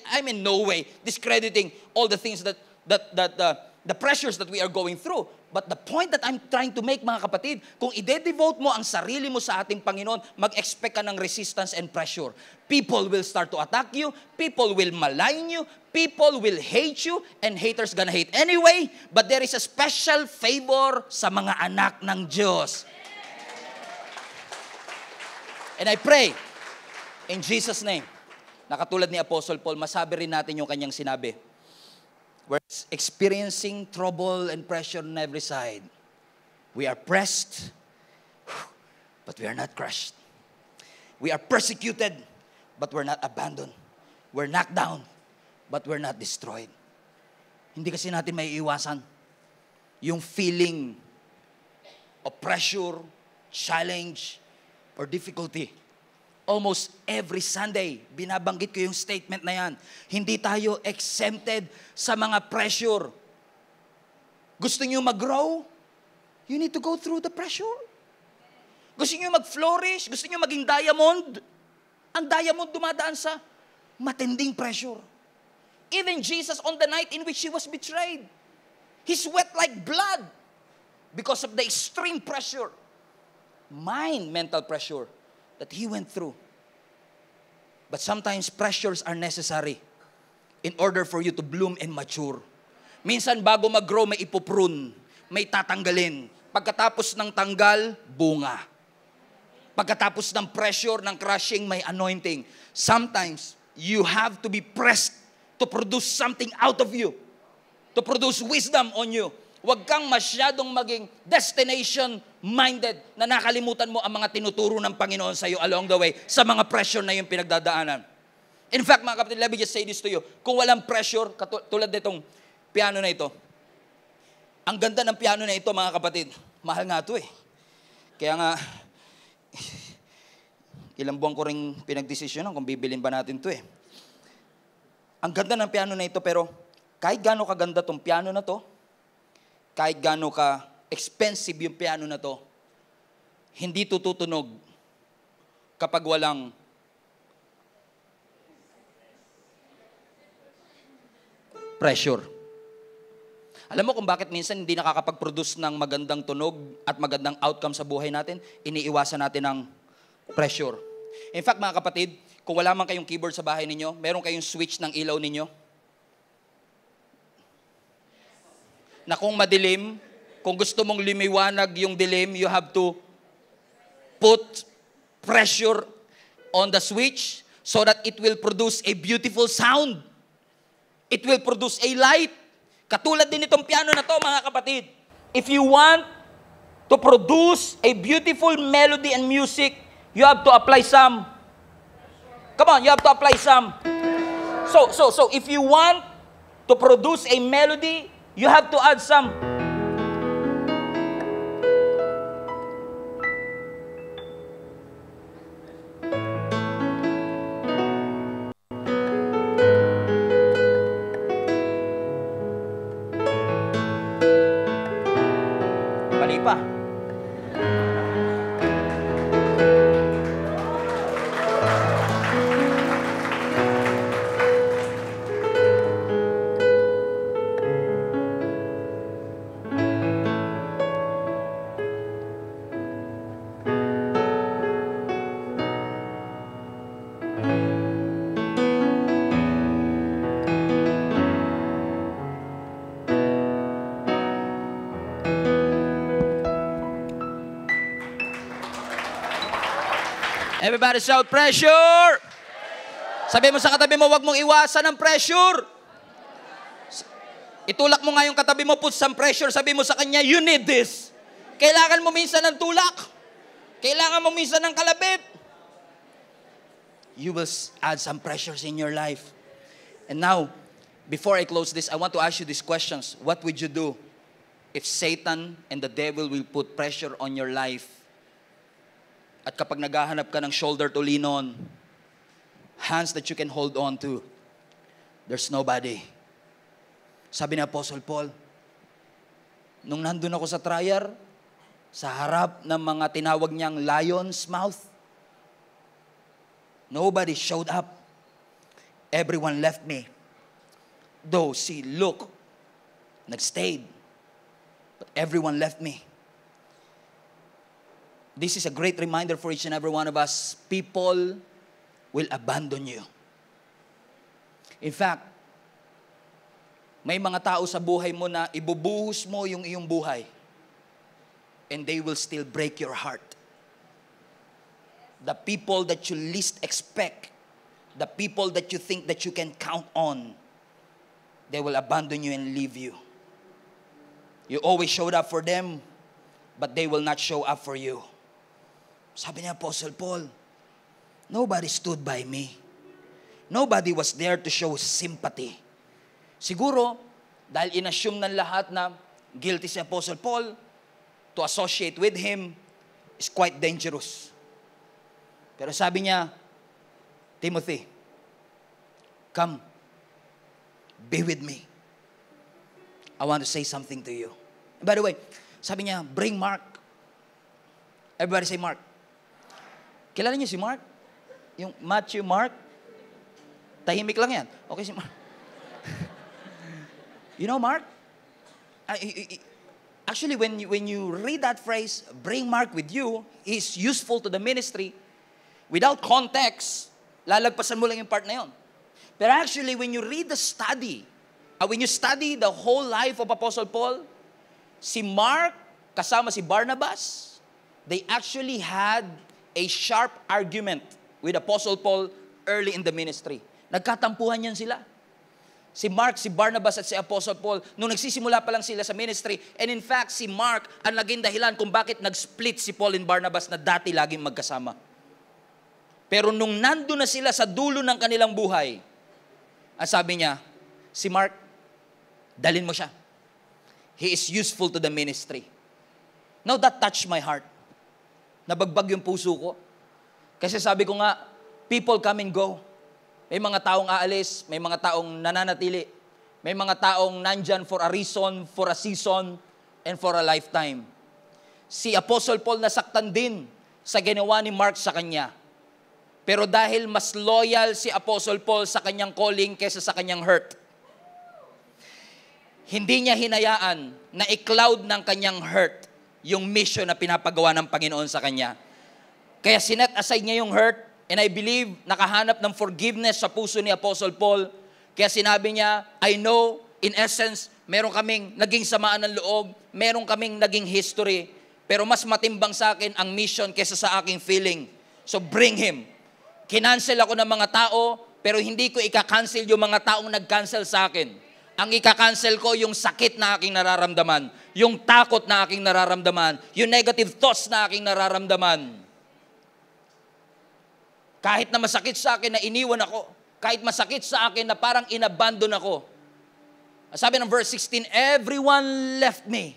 I'm in no way discrediting all the things that the pressures that we are going through. But the point that I'm trying to make, mga kapatid, kung ide-devote mo ang sarili mo sa ating Panginoon, mag-expect ka ng resistance and pressure. People will start to attack you. People will malign you. People will hate you. And haters gonna hate anyway. But there is a special favor sa mga anak ng Diyos. And I pray, in Jesus' name, na katulad ni Apostle Paul, masabi rin natin yung kanyang sinabi. We're experiencing trouble and pressure on every side. We are pressed, but we are not crushed. We are persecuted, but we're not abandoned. We're knocked down, but we're not destroyed. Hindi kasi natin may iwasan yung feeling of pressure, challenge, or difficulty. Almost every Sunday, binabanggit ko yung statement na yan. Hindi tayo exempted sa mga pressure. Gusto niyo mag-grow? You need to go through the pressure. Gusto niyo mag-flourish? Gusto niyo maging diamond? Ang diamond dumadaan sa matinding pressure. Even Jesus on the night in which He was betrayed, He sweat like blood because of the extreme pressure. Mental pressure that He went through. But sometimes pressures are necessary in order for you to bloom and mature. Minsan bago mag-grow, may ipoprune, may tatanggalin. Pagkatapos ng tanggal, bunga. Pagkatapos ng pressure, ng crushing, may anointing. Sometimes, you have to be pressed to produce something out of you. To produce wisdom on you. Huwag kang masyadong maging destination-minded na nakalimutan mo ang mga tinuturo ng Panginoon sa iyo along the way sa mga pressure na yung pinagdadaanan. In fact, mga kapatid, let me just say this to you. Kung walang pressure, tulad nitong piano na ito, ang ganda ng piano na ito, mga kapatid, mahal nga ito eh. Kaya nga, ilang buwan ko rin pinagdesisyonan kung bibilin ba natin ito eh. Ang ganda ng piano na ito, pero kahit gaano kaganda itong piano na to, kahit gaano ka expensive yung piano na to, hindi tututunog kapag walang pressure. Alam mo kung bakit minsan hindi nakakapag-produce ng magandang tunog at magandang outcome sa buhay natin? Iniiwasan natin ng pressure. In fact, mga kapatid, kung wala man kayong keyboard sa bahay ninyo, meron kayong switch ng ilaw ninyo, na kung madilim, kung gusto mong lumiwanag yung dilim, you have to put pressure on the switch so that it will produce a beautiful sound. It will produce a light. Katulad din itong piano na to, mga kapatid. If you want to produce a beautiful melody and music, you have to apply some. Come on, you have to apply some. So if you want to produce a melody, you have to add some. Mali pa. Everybody shout, pressure! Sabi mo sa katabi mo, huwag mong iwasan ang pressure. Itulak mo nga yung katabi mo, put some pressure, sabi mo sa kanya, you need this. Kailangan mo minsan ng tulak. Kailangan mo minsan ng kalabit. You will add some pressures in your life. And now, before I close this, I want to ask you these questions. What would you do if Satan and the devil will put pressure on your life? At kapag naghahanap ka ng shoulder to lean on, hands that you can hold on to, there's nobody. Sabi ni Apostle Paul, nung nandun ako sa trial, sa harap ng mga tinawag niyang lion's mouth, nobody showed up. Everyone left me. Though, see, look, nagstayed. But everyone left me. This is a great reminder for each and every one of us. People will abandon you. In fact, may mga tao sa buhay mo na ibubuhos mo yung iyong buhay and they will still break your heart. The people that you least expect, the people that you think that you can count on, they will abandon you and leave you. You always showed up for them, but they will not show up for you. Sabi niya, Apostle Paul, nobody stood by me. Nobody was there to show sympathy. Siguro, dahil inassume ng lahat na guilty si Apostle Paul, to associate with him is quite dangerous. Pero sabi niya, Timothy, come, be with me. I want to say something to you. And by the way, sabi niya, bring Mark. Everybody say Mark. Kilala niyo si Mark? Yung Matthew, Mark? Tahimik lang yan. Okay si Mark. You know Mark? Actually, when you read that phrase, bring Mark with you, is useful to the ministry. Without context, lalagpasan mo lang yung part na yun. Pero actually, when you read the study, when you study the whole life of Apostle Paul, si Mark kasama si Barnabas, they actually had a sharp argument with Apostle Paul early in the ministry. Nagkatampuhan yan sila. Si Mark, si Barnabas at si Apostle Paul, nung nagsisimula pa lang sila sa ministry, and in fact, si Mark ang naging dahilan kung bakit nag-split si Paul and Barnabas na dati laging magkasama. Pero nung nandun na sila sa dulo ng kanilang buhay, ang sabi niya, si Mark, dalin mo siya. He is useful to the ministry. Now that touched my heart. Nabagbag yung puso ko. Kasi sabi ko nga, people come and go. May mga taong aalis, may mga taong nananatili, may mga taong nandyan for a reason, for a season, and for a lifetime. Si Apostle Paul nasaktan din sa ginawa ni Mark sa kanya. Pero dahil mas loyal si Apostle Paul sa kanyang calling kaysa sa kanyang hurt, hindi niya hinayaan na i-cloud ng kanyang hurt yung mission na pinapagawa ng Panginoon sa kanya. Kaya sinet aside niya yung hurt, and I believe, nakahanap ng forgiveness sa puso ni Apostle Paul. Kaya sinabi niya, I know, in essence, meron kaming naging samaan ng loob, meron kaming naging history, pero mas matimbang sa akin ang mission kesa sa aking feeling. So bring him. Kinancel ako ng mga tao, pero hindi ko ika-cancel yung mga taong nag-cancel sa akin. Ang ika-cancel ko yung sakit na aking nararamdaman, yung takot na aking nararamdaman, yung negative thoughts na aking nararamdaman. Kahit na masakit sa akin na iniwan ako, kahit masakit sa akin na parang inabandon ako. Sabi ng verse 16, everyone left me.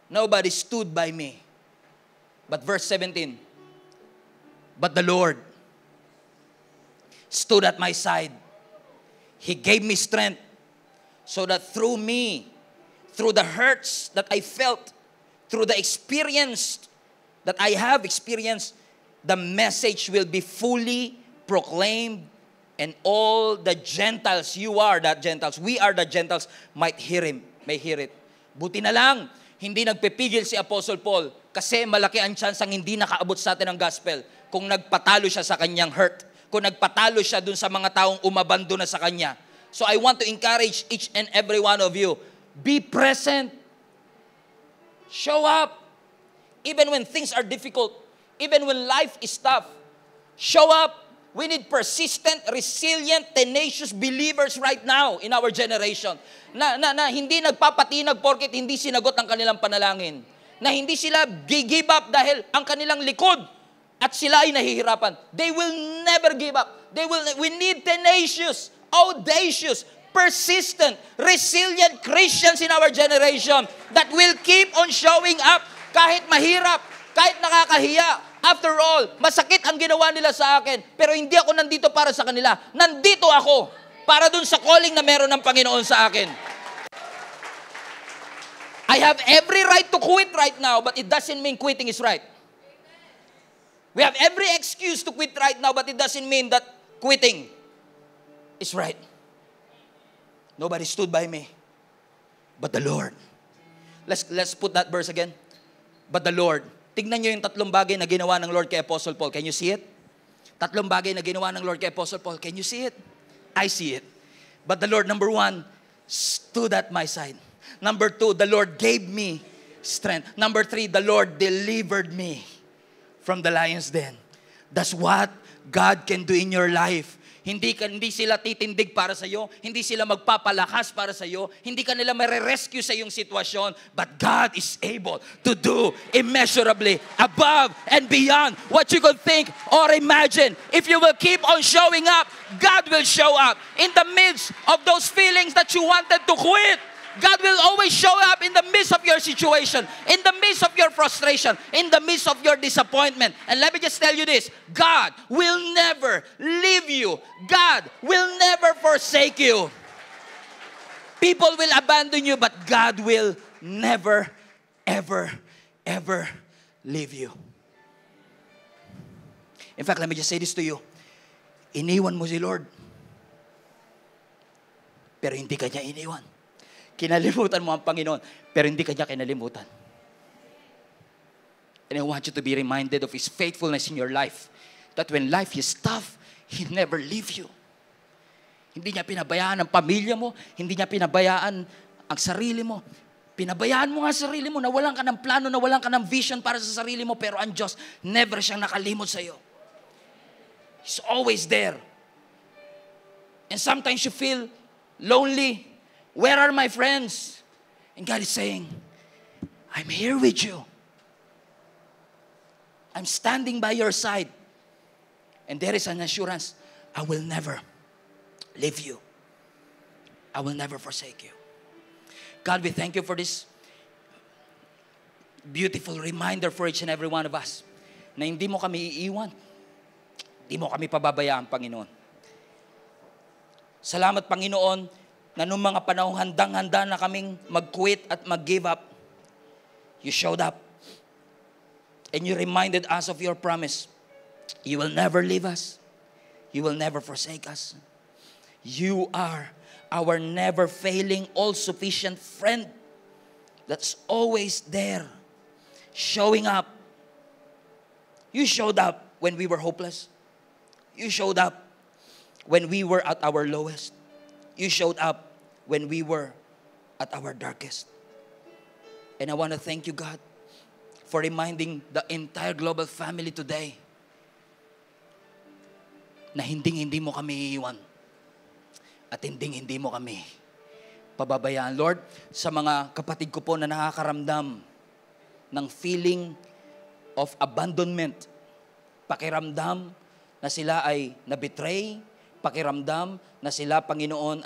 Nobody stood by me. But verse 17, but the Lord stood at my side. He gave me strength so that through me, through the hurts that I felt, through the experience that I have experienced, the message will be fully proclaimed and all the Gentiles, you are the Gentiles, we are the Gentiles, may hear it. Buti na lang, hindi nagpipigil si Apostle Paul kasi malaki ang chance ang hindi nakaabot sa atin ng gospel kung nagpatalo siya sa kanyang hurt, kung nagpatalo siya dun sa mga taong umabando na sa kanya. So I want to encourage each and every one of you, be present, show up, even when things are difficult, even when life is tough. Show up, We need persistent, resilient, tenacious believers right now in our generation. Na hindi nagpapatinag porket hindi sinagot ang kanilang panalangin. Na hindi sila give up dahil ang kanilang likod at sila ay nahihirapan. They will never give up. We need tenacious, audacious, persistent, resilient Christians in our generation that will keep on showing up kahit mahirap, kahit nakakahiya. After all, masakit ang ginawa nila sa akin, pero hindi ako nandito para sa kanila. Nandito ako para dun sa calling na meron ng Panginoon sa akin. I have every right to quit right now, but it doesn't mean quitting is right. We have every excuse to quit right now, but it doesn't mean that quitting is right. Nobody stood by me, but the Lord. Let's put that verse again. But the Lord. Tignan nyo yung 3 bagay na ginawa ng Lord kay Apostle Paul. Can you see it? 3 bagay na ginawa ng Lord kay Apostle Paul. Can you see it? I see it. But the Lord, number 1, stood at my side. Number 2, the Lord gave me strength. Number 3, the Lord delivered me from the lion's den. That's what God can do in your life. Hindi sila titindig para sa iyo, hindi sila magpapalakas para sa iyo, hindi ka nila mare-rescue sa iyong sitwasyon, but God is able to do immeasurably above and beyond what you could think or imagine. If you will keep on showing up, God will show up in the midst of those feelings that you wanted to quit. God will always show up in the midst of your situation, in the midst of your frustration, in the midst of your disappointment. And let me just tell you this, God will never leave you. God will never forsake you. People will abandon you, but God will never, ever, ever leave you. In fact, let me just say this to you. Iniwan mo si Lord, pero hindi ka niya iniwan. Kinalimutan mo ang Panginoon, pero hindi ka niya kinalimutan. And I want you to be reminded of His faithfulness in your life. That when life is tough, He never leave you. Hindi niya pinabayaan ang pamilya mo, hindi niya pinabayaan ang sarili mo. Pinabayaan mo nga sarili mo, nawalan ka ng plano, nawalan ka ng vision para sa sarili mo, pero ang Diyos, never siyang nakalimot sa iyo. He's always there. And sometimes you feel lonely. Where are my friends? And God is saying, I'm here with you. I'm standing by your side. And there is an assurance, I will never leave you. I will never forsake you. God, we thank you for this beautiful reminder for each and every one of us na hindi mo kami iiwan. Hindi mo kami pababayaan, Panginoon. Salamat, Panginoon, na nung mga panahong handang-handa na kaming mag-quit at mag-give up, you showed up. And you reminded us of your promise. You will never leave us. You will never forsake us. You are our never-failing, all-sufficient friend that's always there, showing up. You showed up when we were hopeless. You showed up when we were at our lowest. You showed up when we were at our darkest. And I want to thank you, God, for reminding the entire global family today na hindi mo kami iiwan at hindi mo kami pababayaan. Lord, sa mga kapatid ko po na nakakaramdam ng feeling of abandonment, pakiramdam na sila ay na-betray, pakiramdam na sila, Panginoon,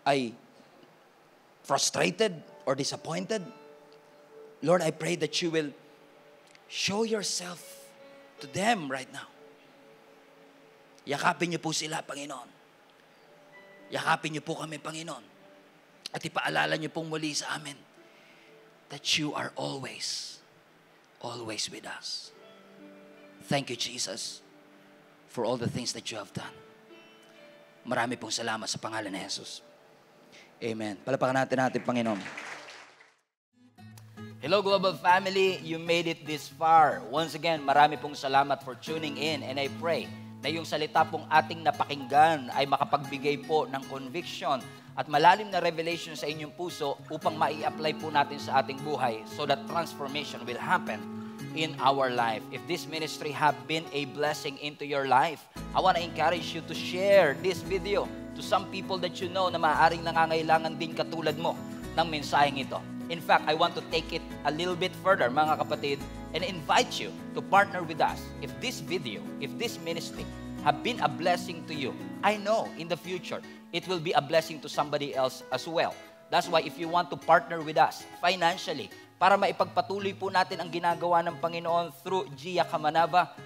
ay frustrated or disappointed. Lord, I pray that you will show yourself to them right now. Yakapin niyo po sila, Panginoon. Yakapin niyo po kami, Panginoon. At ipaalala niyo pong muli sa amin that you are always, always with us. Thank you, Jesus, for all the things that you have done. Marami pong salamat sa pangalan ni Jesus. Amen. Palapakan natin, Panginoon.
Hello, Global Family. You made it this far. Once again, marami pong salamat for tuning in. And I pray na yung salita pong ating napakinggan ay makapagbigay po ng conviction at malalim na revelation sa inyong puso upang mai-apply po natin sa ating buhay so that transformation will happen in our life. If this ministry have been a blessing into your life, I want to encourage you to share this video to some people that you know na maaaring nangangailangan din katulad mo ng mensaheng ito. In fact, I want to take it a little bit further, mga kapatid, and invite you to partner with us. If this video, if this ministry have been a blessing to you, I know in the future, it will be a blessing to somebody else as well. That's why if you want to partner with us financially, para maipagpatuloy po natin ang ginagawa ng Panginoon through Gia Kamanava,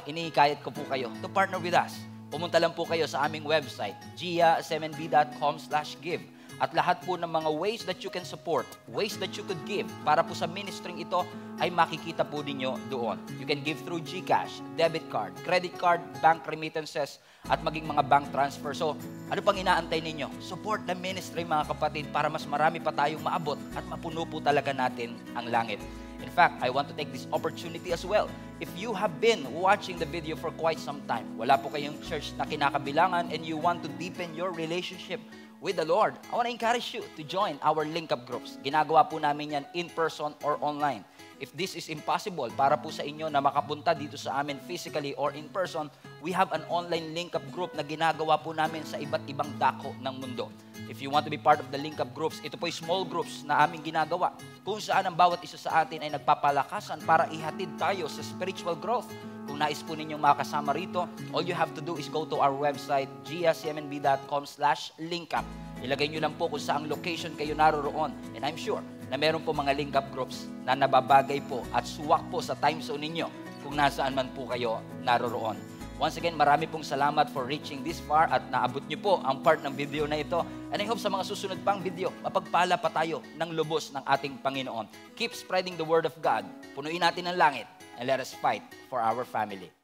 inihikayat ko po kayo to partner with us. Pumunta lang po kayo sa aming website, giasmnb.com/give. At lahat po ng mga ways that you can support, ways that you could give para po sa ministering ito ay makikita po ninyo doon. You can give through GCash, debit card, credit card, bank remittances, at maging mga bank transfer. So, ano pang inaantay ninyo? Support the ministry, mga kapatid, para mas marami pa tayong maabot at mapuno po talaga natin ang langit. In fact, I want to take this opportunity as well. If you have been watching the video for quite some time, wala po kayong church na kinakabilangan and you want to deepen your relationship with the Lord, I want to encourage you to join our link-up groups. Ginagawa po namin yan in person or online. If this is impossible para po sa inyo na makapunta dito sa amin physically or in person, we have an online link-up group na ginagawa po namin sa iba't ibang dako ng mundo. If you want to be part of the link-up groups, ito po ay small groups na aming ginagawa kung saan ang bawat isa sa atin ay nagpapalakasan para ihatid tayo sa spiritual growth. Kung nais po ninyong makasama rito, all you have to do is go to our website, giasmnb.com/linkup. Ilagay nyo lang po kung saang location kayo naroroon. And I'm sure na meron po mga link-up groups na nababagay po at suwak po sa time zone ninyo kung nasaan man po kayo naroroon. Once again, marami pong salamat for reaching this far at naabot nyo po ang part ng video na ito. And I hope sa mga susunod pang video, mapagpala pa tayo ng lubos ng ating Panginoon. Keep spreading the word of God. Punuin natin ang langit and let us fight for our family.